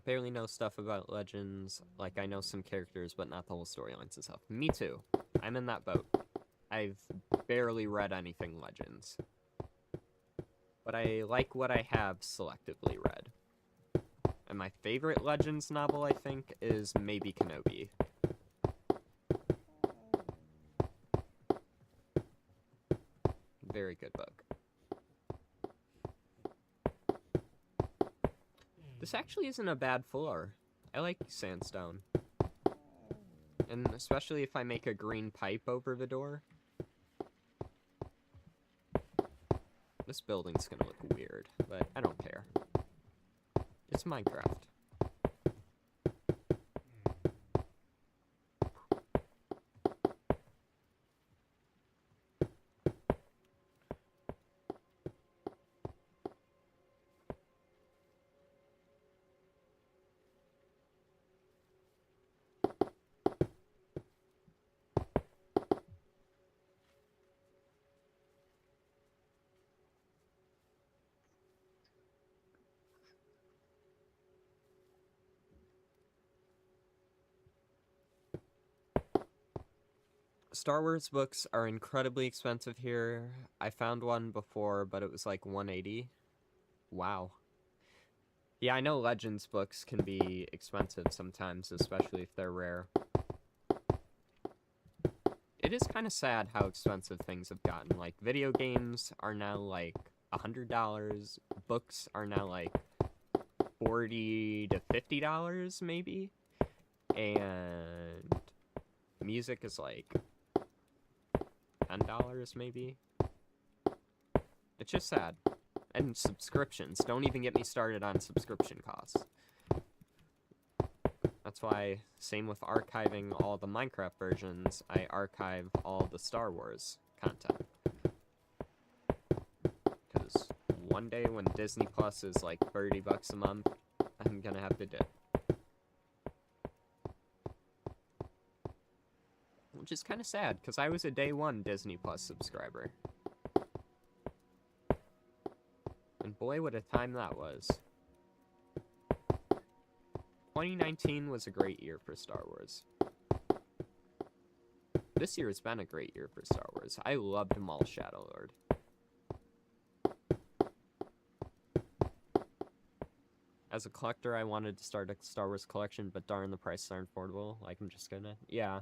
Barely know stuff about Legends. Like, I know some characters, but not the whole storylines and stuff. Me too. I'm in that boat. I've barely read anything Legends. But I like what I have selectively read. And my favorite Legends novel, I think, is maybe Kenobi. Very good book. This actually isn't a bad floor. I like sandstone. And especially if I make a green pipe over the door. This building's gonna look weird, but I don't care. It's Minecraft. Star Wars books are incredibly expensive here. I found one before, but it was like $180. Wow. Yeah, I know Legends books can be expensive sometimes, especially if they're rare. It is kind of sad how expensive things have gotten. Like, video games are now like $100. Books are now like $40 to $50, maybe. And music is like $10 maybe. It's just sad. And subscriptions. Don't even get me started on subscription costs. That's why, same with archiving all the Minecraft versions, I archive all the Star Wars content. Because one day when Disney Plus is like $30 a month, I'm gonna have to dip. Which is kind of sad, because I was a day one Disney Plus subscriber. And boy, what a time that was. 2019 was a great year for Star Wars. This year has been a great year for Star Wars. I loved Maul Shadow Lord. As a collector, I wanted to start a Star Wars collection, but darn, the prices aren't affordable. Like, I'm just gonna... Yeah.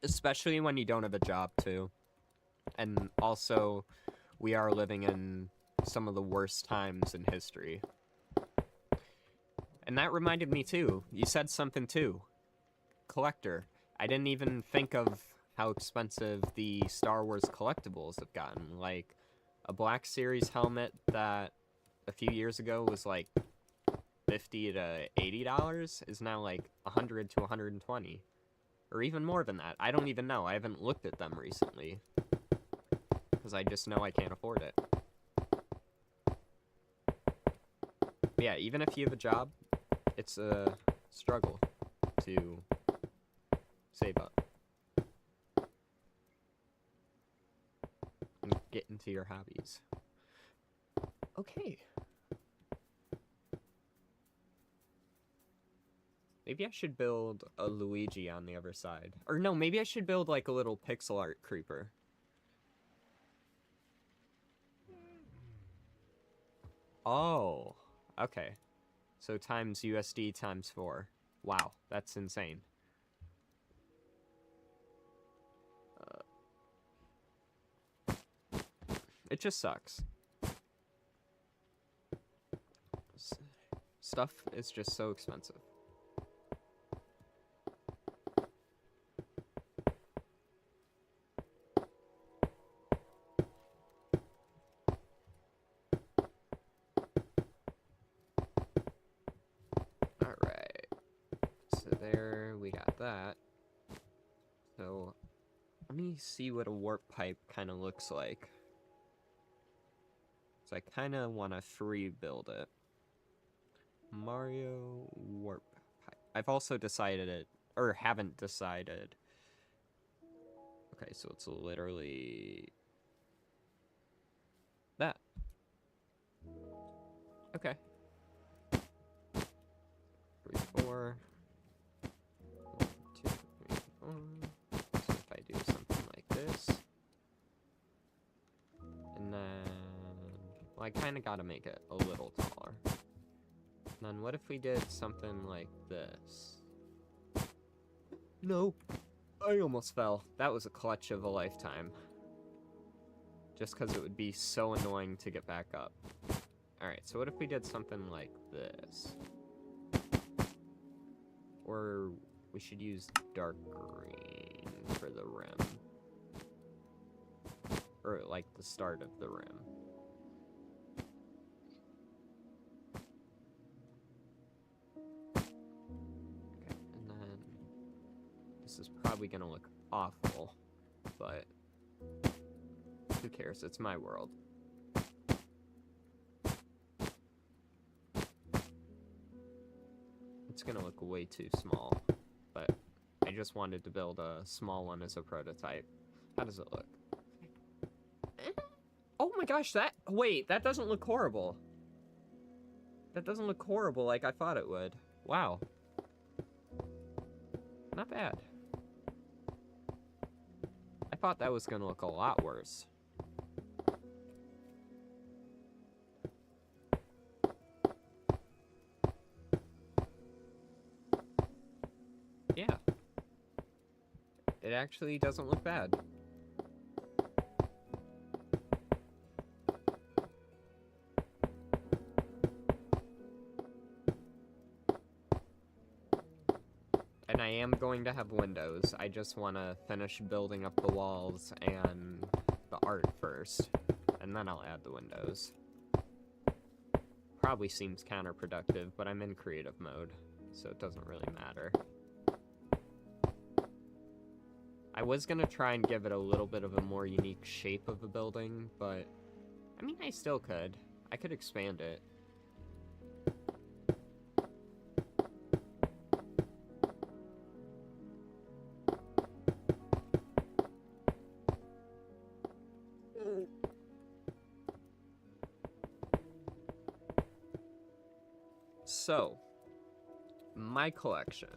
Especially when you don't have a job, too. And also, we are living in some of the worst times in history. And that reminded me, too. You said something, too. Collector. I didn't even think of how expensive the Star Wars collectibles have gotten. Like, a Black Series helmet that a few years ago was like $50 to $80 is now like $100 to $120. Or even more than that. I don't even know. I haven't looked at them recently. Because I just know I can't afford it. But yeah, even if you have a job, it's a struggle to save up and get into your hobbies. Okay. Maybe I should build a Luigi on the other side. Or no, maybe I should build like a little pixel art creeper. Oh, okay. So times USD times 4. Wow, that's insane. It just sucks. Stuff is just so expensive. Alright. So there, we got that. So, let me see what a warp pipe kind of looks like. So I kind of want to free build it. Mario warp pipe. I've also decided it, or haven't decided. Okay, so it's literally that. Okay. 3, 4. 1, 2, 3, 4. So if I do something like this, and then, well, I kind of got to make it a little taller. And then what if we did something like this? No, I almost fell. That was a clutch of a lifetime. Just because it would be so annoying to get back up. Alright, so what if we did something like this? Or we should use dark green for the rim. Or like the start of the rim. This is probably gonna look awful, but who cares? It's my world. It's gonna look way too small, but I just wanted to build a small one as a prototype. How does it look? Oh my gosh, wait, that doesn't look horrible. That doesn't look horrible like I thought it would. Wow. Not bad. I thought that was gonna look a lot worse. Yeah. It actually doesn't look bad. And I am going to have windows. I just want to finish building up the walls and the art first, and then I'll add the windows. Probably seems counterproductive, but I'm in creative mode, so it doesn't really matter. I was gonna try and give it a little bit of a more unique shape of a building, but I mean, I still could. I could expand it. So, my collection.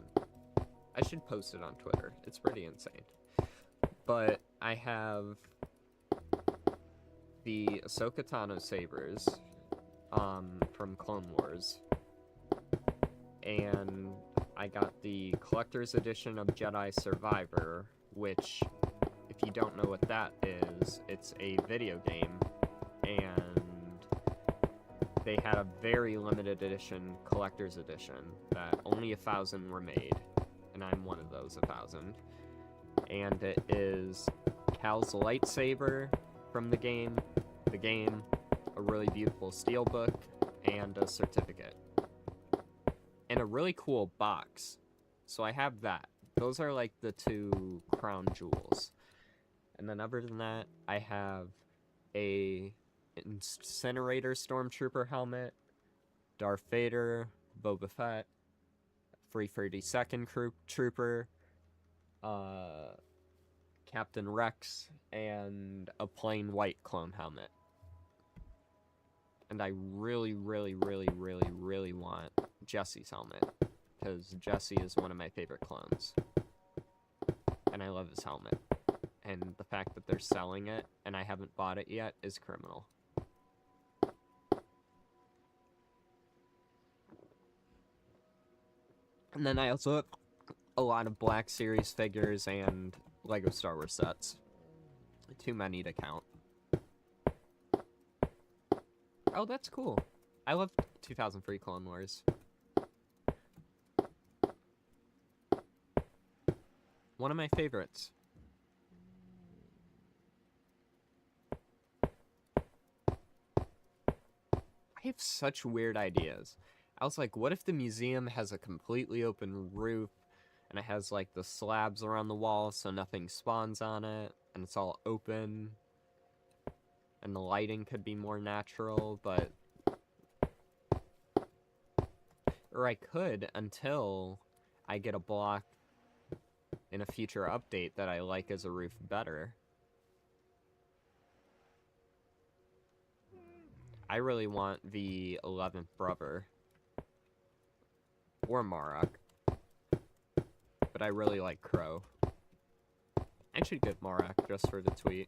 I should post it on Twitter. It's pretty insane. But I have the Ahsoka Tano sabers from Clone Wars. And I got the collector's edition of Jedi Survivor, which, if you don't know what that is, it's a video game, and they had a very limited edition collector's edition that only 1,000 were made, and I'm one of those 1,000. And it is Cal's lightsaber from the game, a really beautiful steelbook, and a certificate. And a really cool box. So I have that. Those are like the two crown jewels. And then other than that, I have a Incinerator Stormtrooper helmet, Darth Vader, Boba Fett, 332nd Trooper, Captain Rex, and a plain white clone helmet. And I really, really, really, really, really want Jesse's helmet, because Jesse is one of my favorite clones. And I love his helmet. And the fact that they're selling it, and I haven't bought it yet, is criminal. And then I also have a lot of Black Series figures and Lego Star Wars sets. Too many to count. Oh, that's cool. I love 2003 Clone Wars. One of my favorites. I have such weird ideas. I was like, what if the museum has a completely open roof, and it has, like, the slabs around the wall so nothing spawns on it, and it's all open, and the lighting could be more natural, but... Or I could, until I get a block in a future update that I like as a roof better. I really want the 11th brother. Or Marok. But I really like Crow. I should get Marok just for the tweet.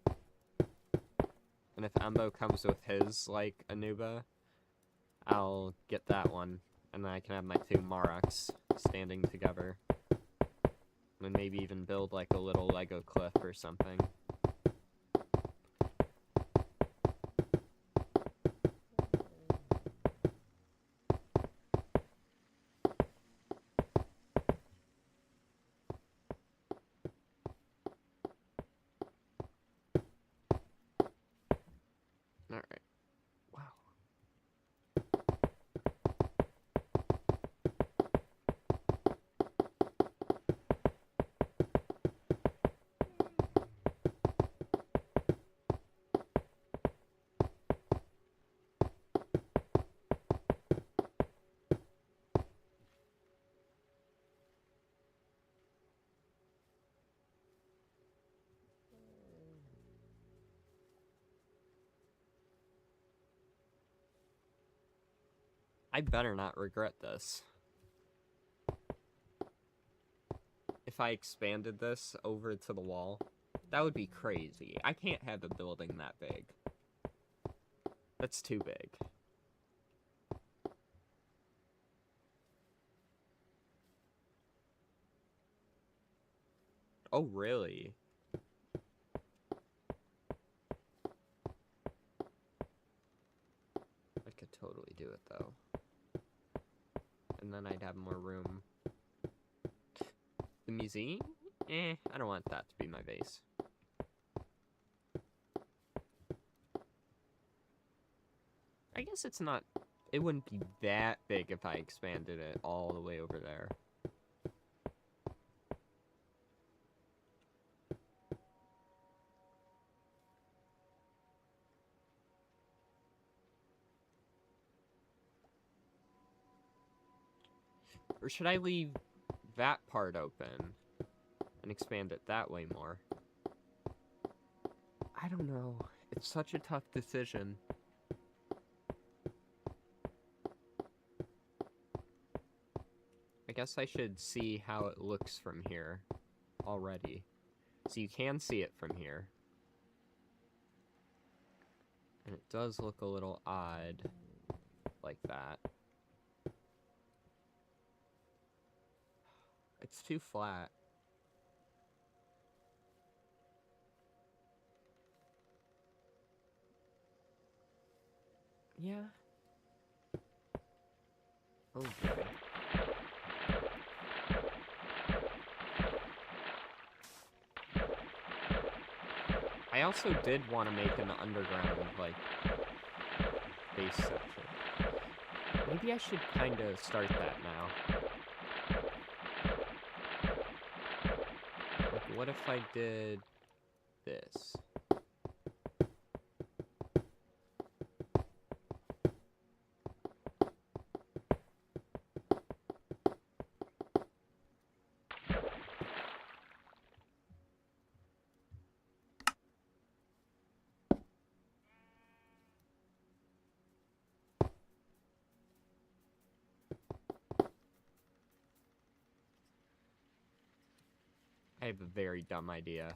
And if Embo comes with his, like, Anuba, I'll get that one. And then I can have my two Maroks standing together. And maybe even build, like, a little Lego cliff or something. Alright. Wow. I better not regret this. If I expanded this over to the wall, that would be crazy. I can't have a building that big. That's too big. Oh, really? I could totally do it, though. And then I'd have more room. The museum? I don't want that to be my base. I guess it's not... It wouldn't be that big if I expanded it all the way over there. Or should I leave that part open and expand it that way more? I don't know. It's such a tough decision. I guess I should see how it looks from here already. So you can see it from here. And it does look a little odd like that. It's too flat. Yeah. Oh boy. I also did want to make an underground, like, base section. Maybe I should kind of start that now. Like, what if I did this? I have a very dumb idea.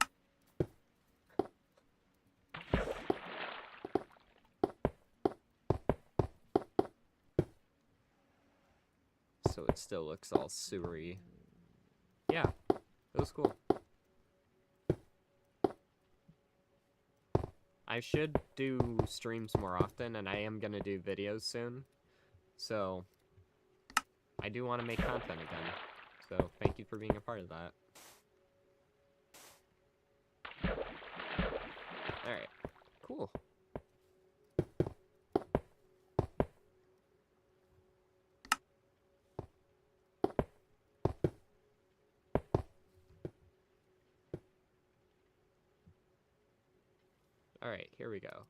So it still looks all sewery. Yeah, it was cool. I should do streams more often, and I am gonna do videos soon. So, I do want to make content again. So, thank you for being a part of that. Alright, cool. Alright, here we go.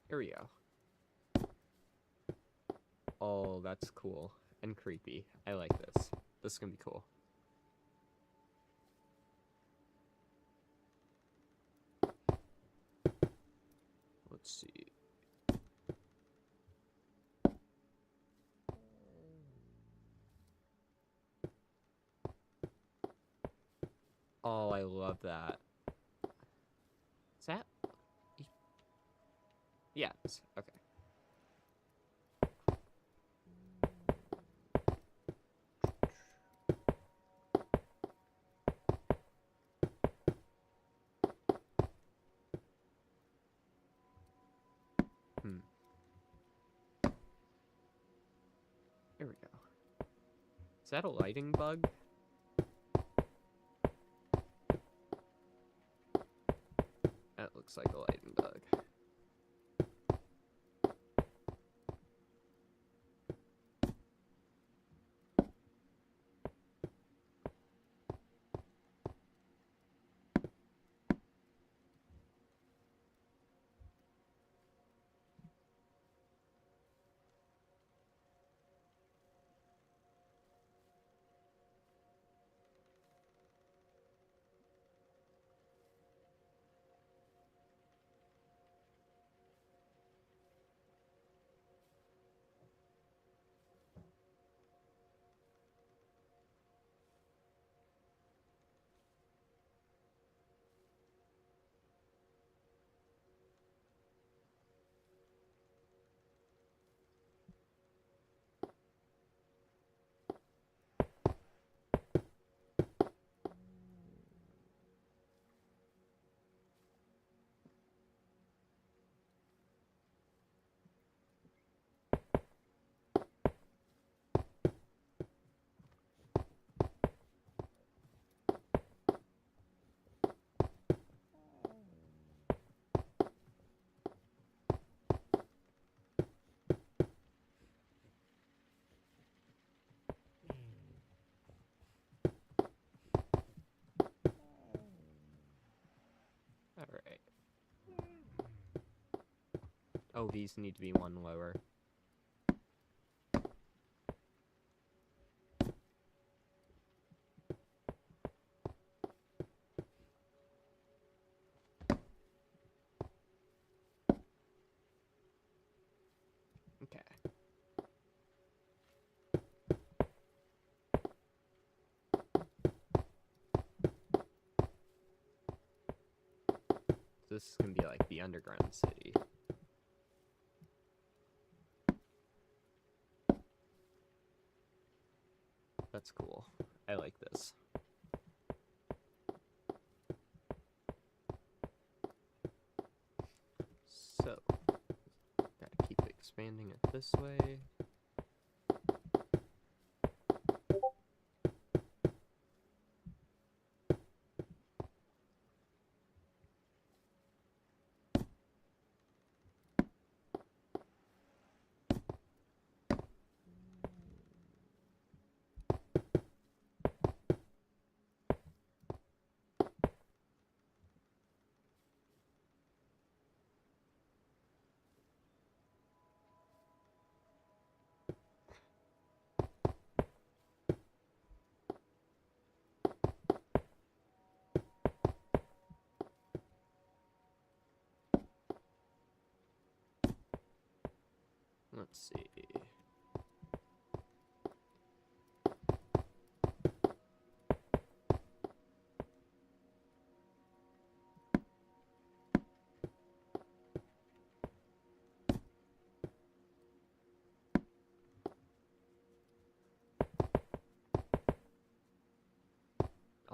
Here we go. Oh, that's cool. And creepy. I like this. This is gonna be cool. Let's see. Oh, I love that. Is that? Yeah, okay. Here we go. Is that a lighting bug? That looks like a lighting bug. Alright. Oh, these need to be one lower. Okay. This is gonna be like the underground city. That's cool. I like this. So, gotta keep expanding it this way. Let's see.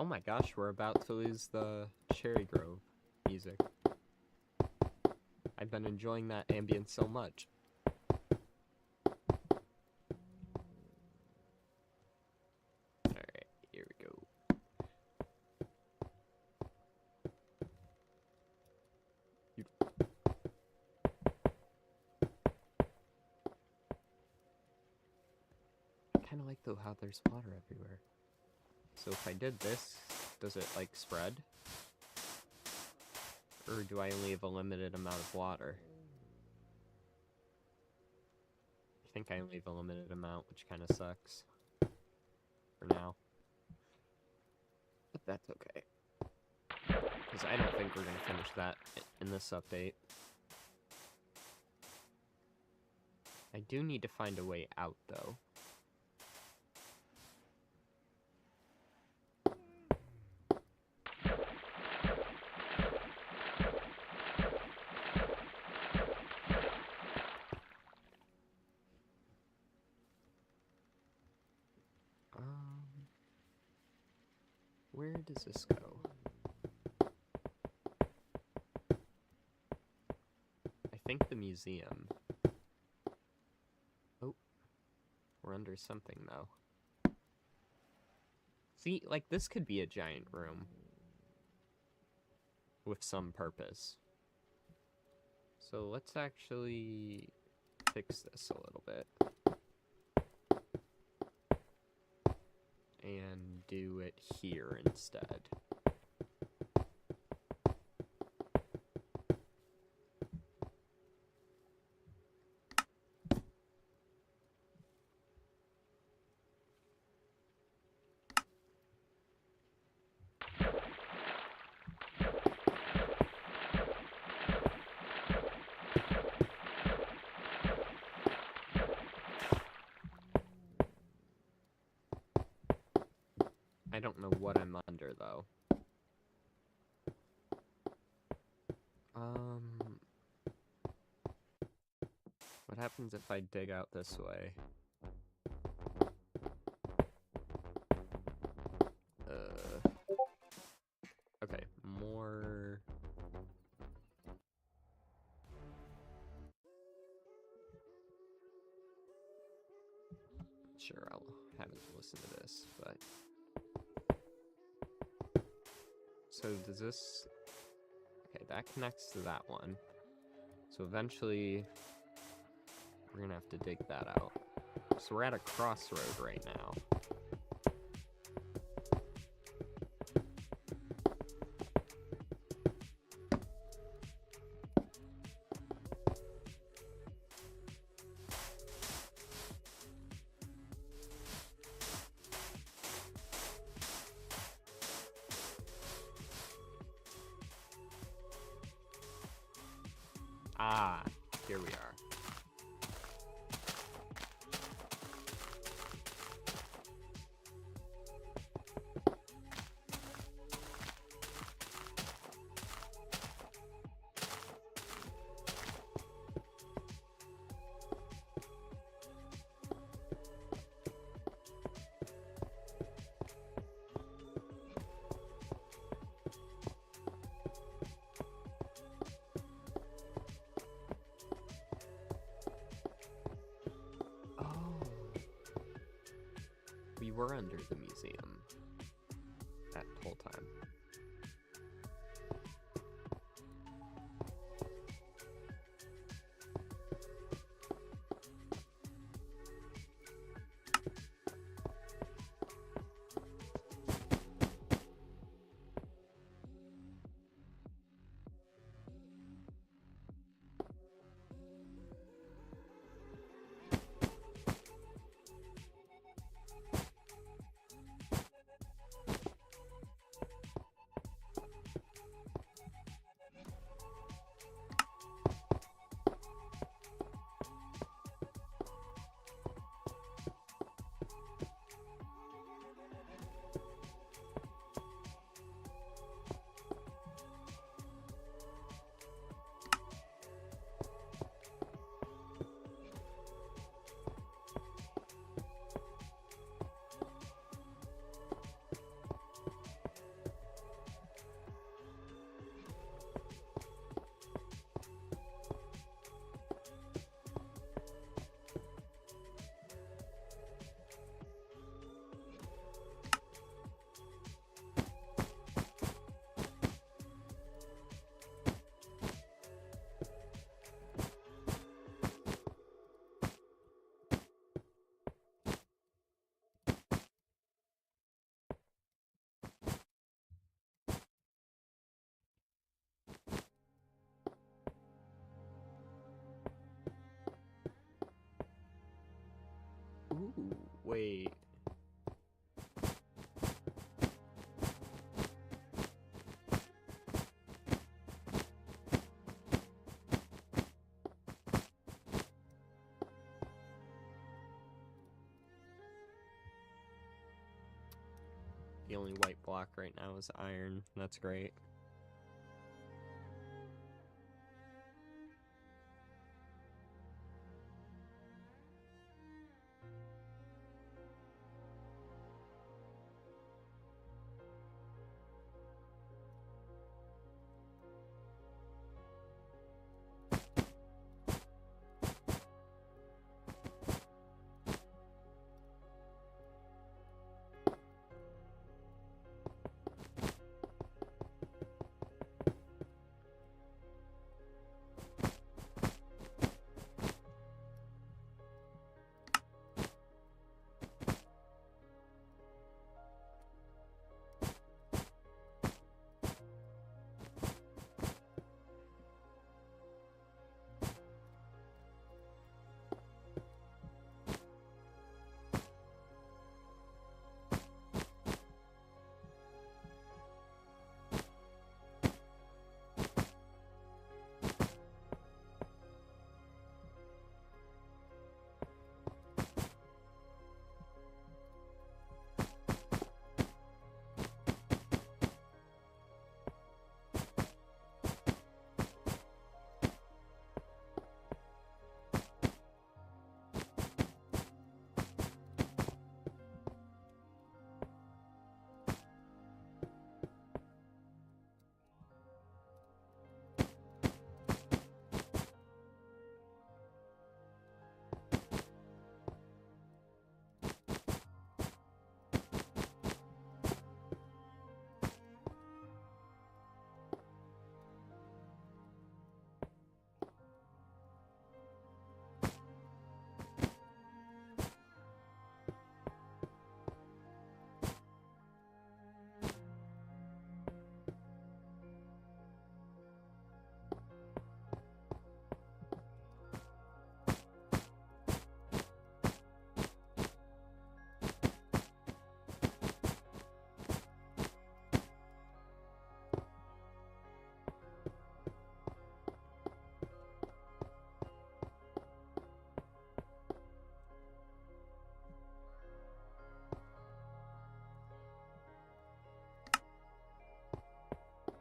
Oh my gosh, we're about to lose the Cherry Grove music. I've been enjoying that ambience so much. Alright, here we go. I kinda like though how there's water everywhere. So if I did this, does it like spread? Or do I only have a limited amount of water? I think I only have a limited amount, which kind of sucks. For now. But that's okay. Because I don't think we're going to finish that in this update. I do need to find a way out, though. Where does this go? I think the museum. Oh, we're under something though. See, like this could be a giant room with some purpose. So let's actually fix this a little bit. And do it here instead. I don't know what I'm under, though. What happens if I dig out this way? Okay, more... Sure, I'll have it listen to this, but... So does this... Okay, that connects to that one. So eventually, we're gonna have to dig that out. So we're at a crossroad right now. Ah, here we are. We were under the museum that whole time. Ooh, wait. The only white block right now is iron. That's great.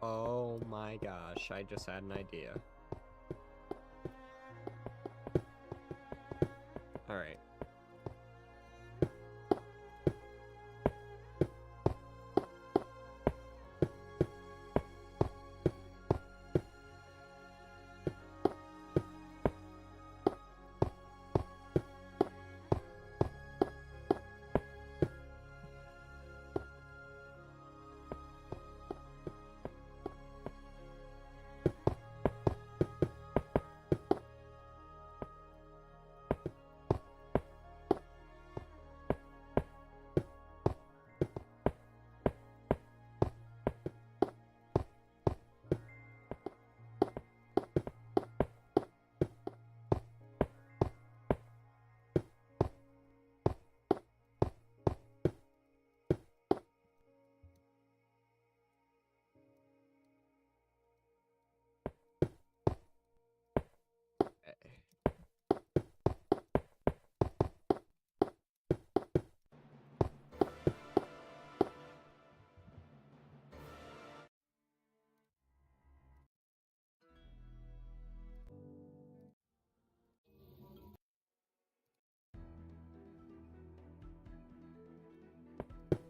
Oh my gosh, I just had an idea. Alright.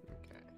Okay.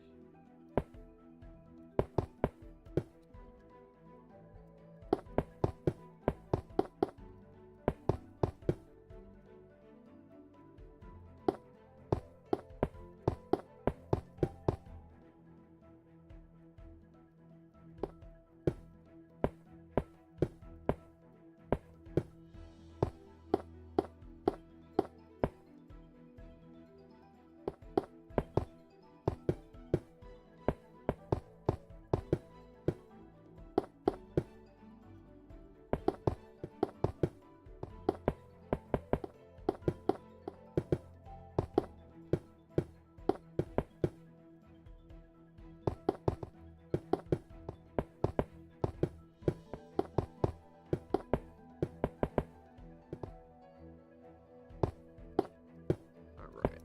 Alright.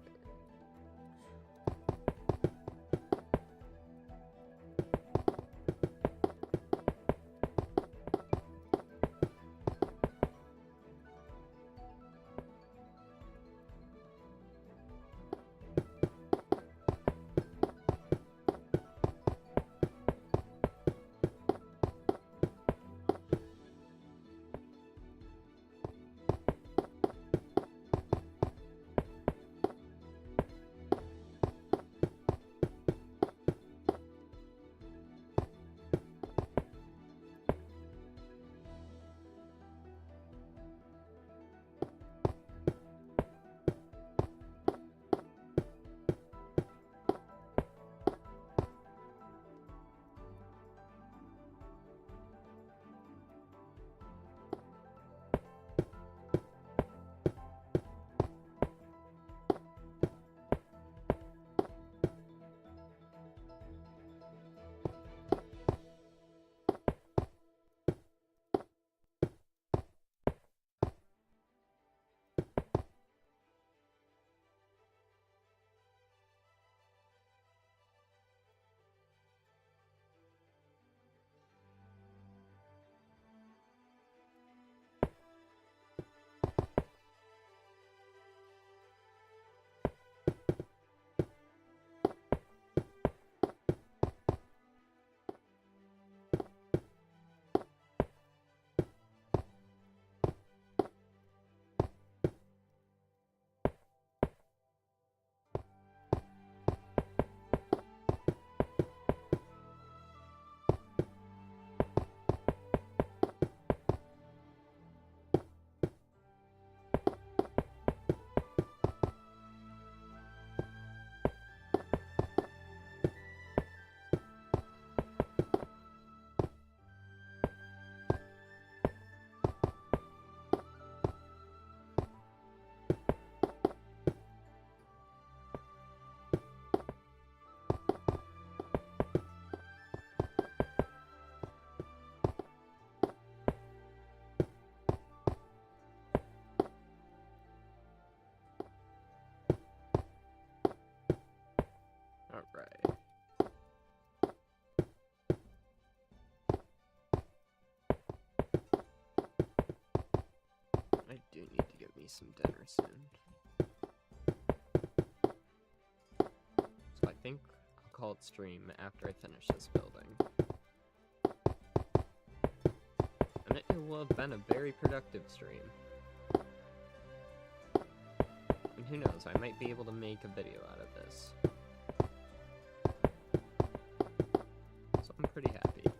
Alright. some dinner soon. So I think I'll call it stream after I finish this building. And it will have been a very productive stream. And who knows, I might be able to make a video out of this. So I'm pretty happy.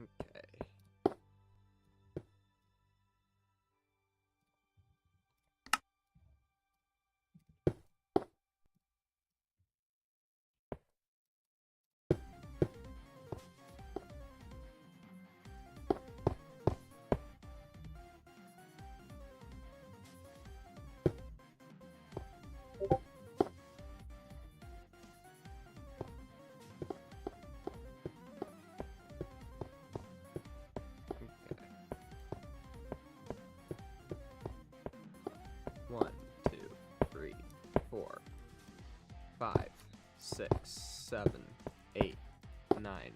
Okay. One, 2, 3, 4, 5, 6, 7, 8, 9,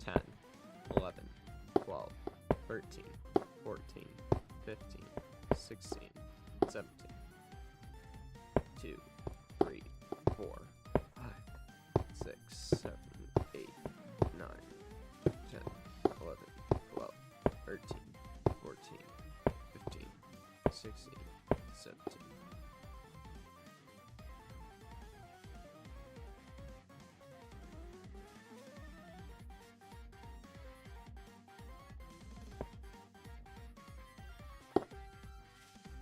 10, 11, 12, 13, 14, 15, 16, 17, 2, 3, 4, 5, 6, 7, 8, 9, 10, 11, 12, 13, 14, 15, 16, 17.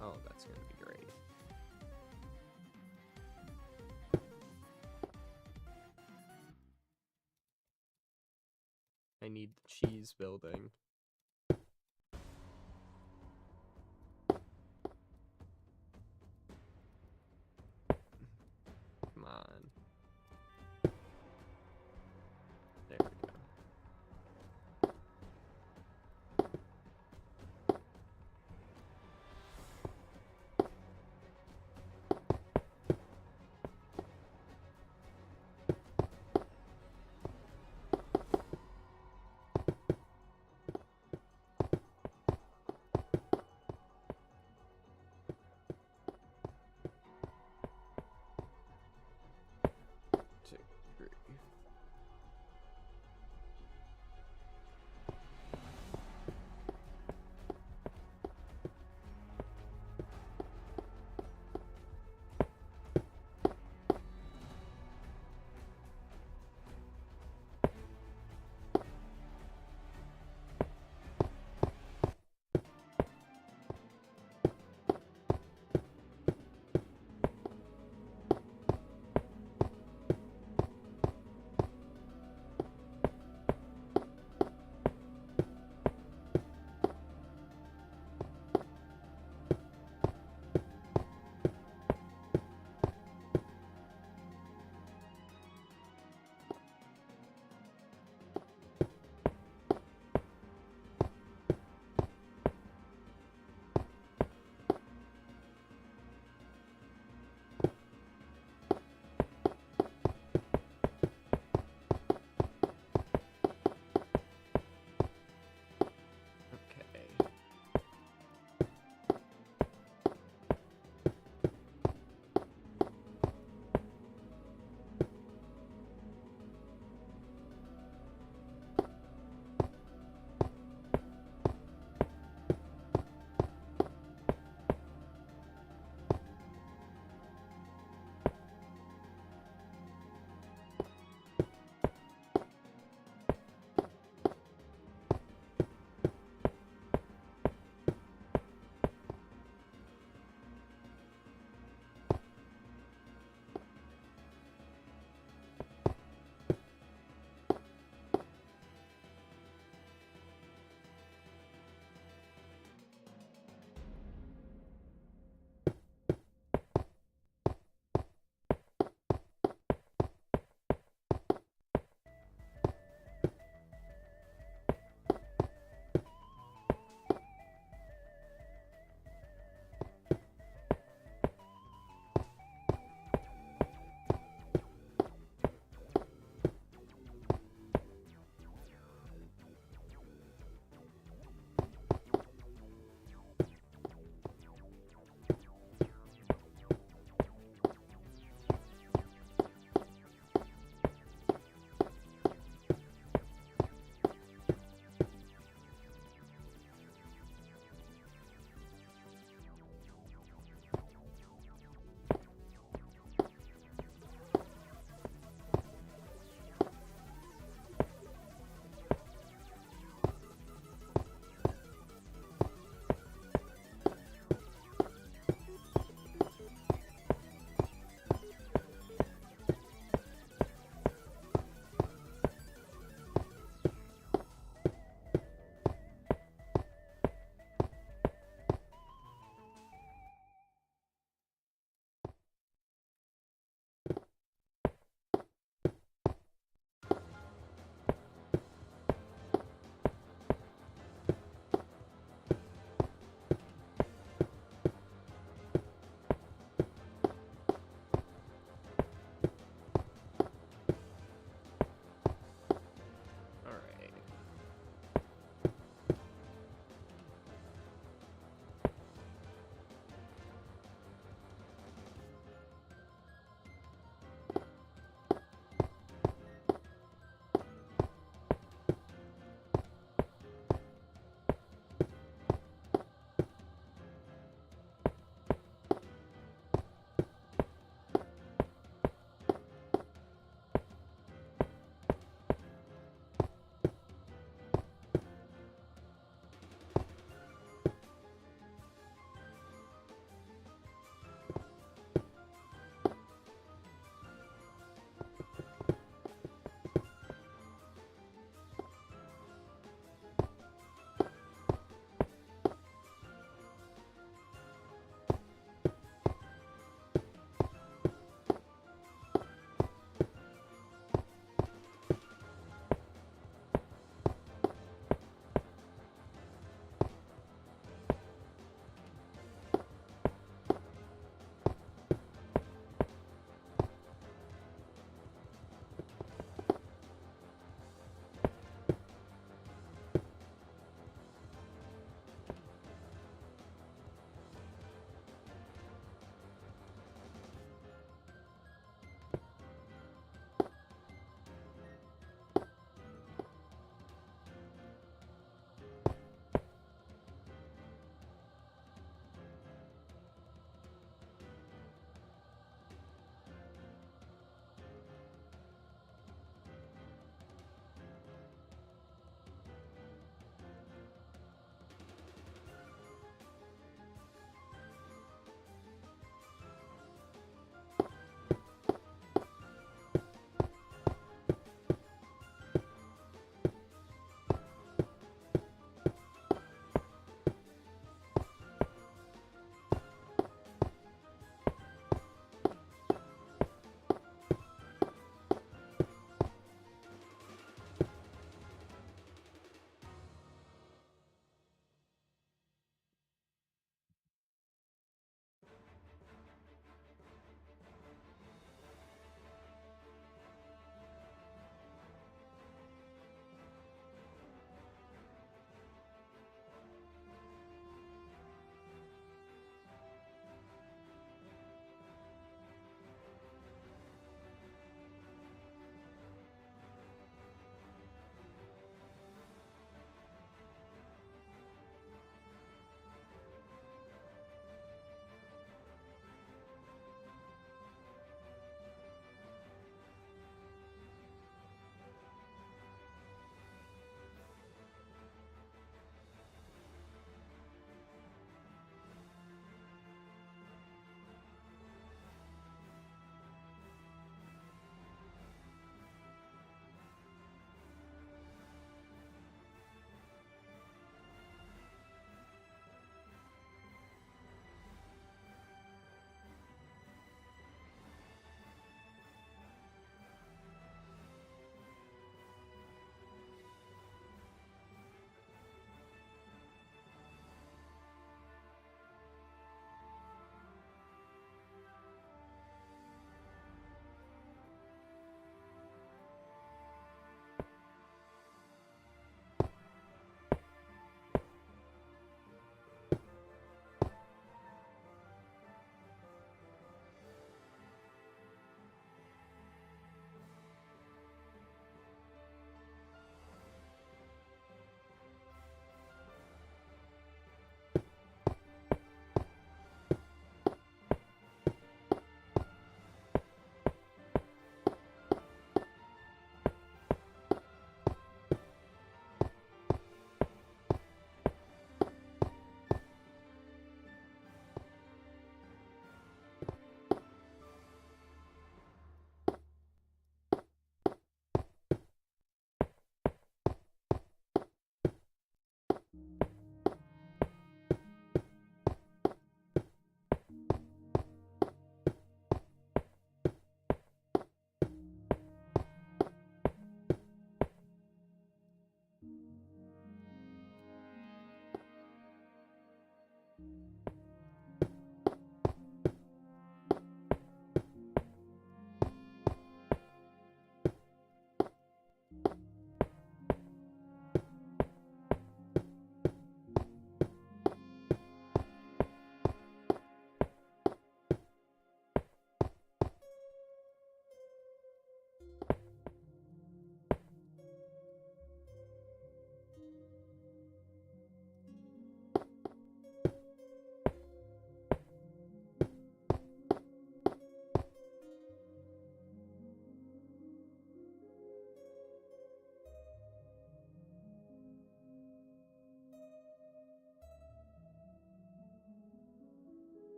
Oh, that's gonna be great. I need the cheese building. Come on. There we go.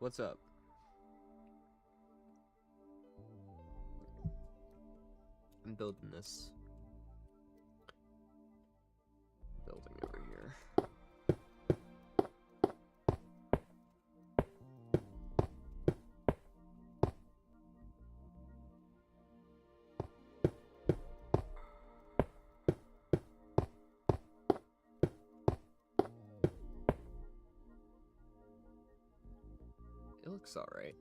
What's up? I'm building this building over here. It looks alright.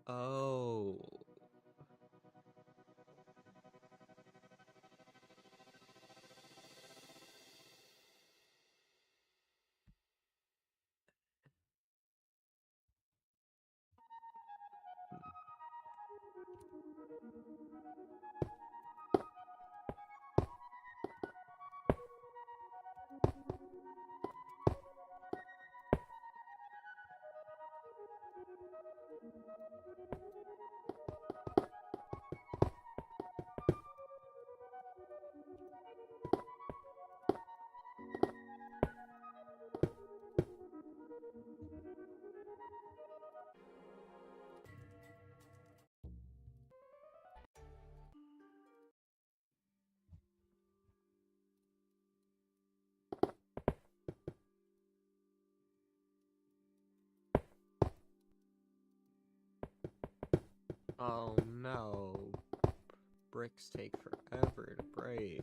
Oh. Oh no. Bricks take forever to break.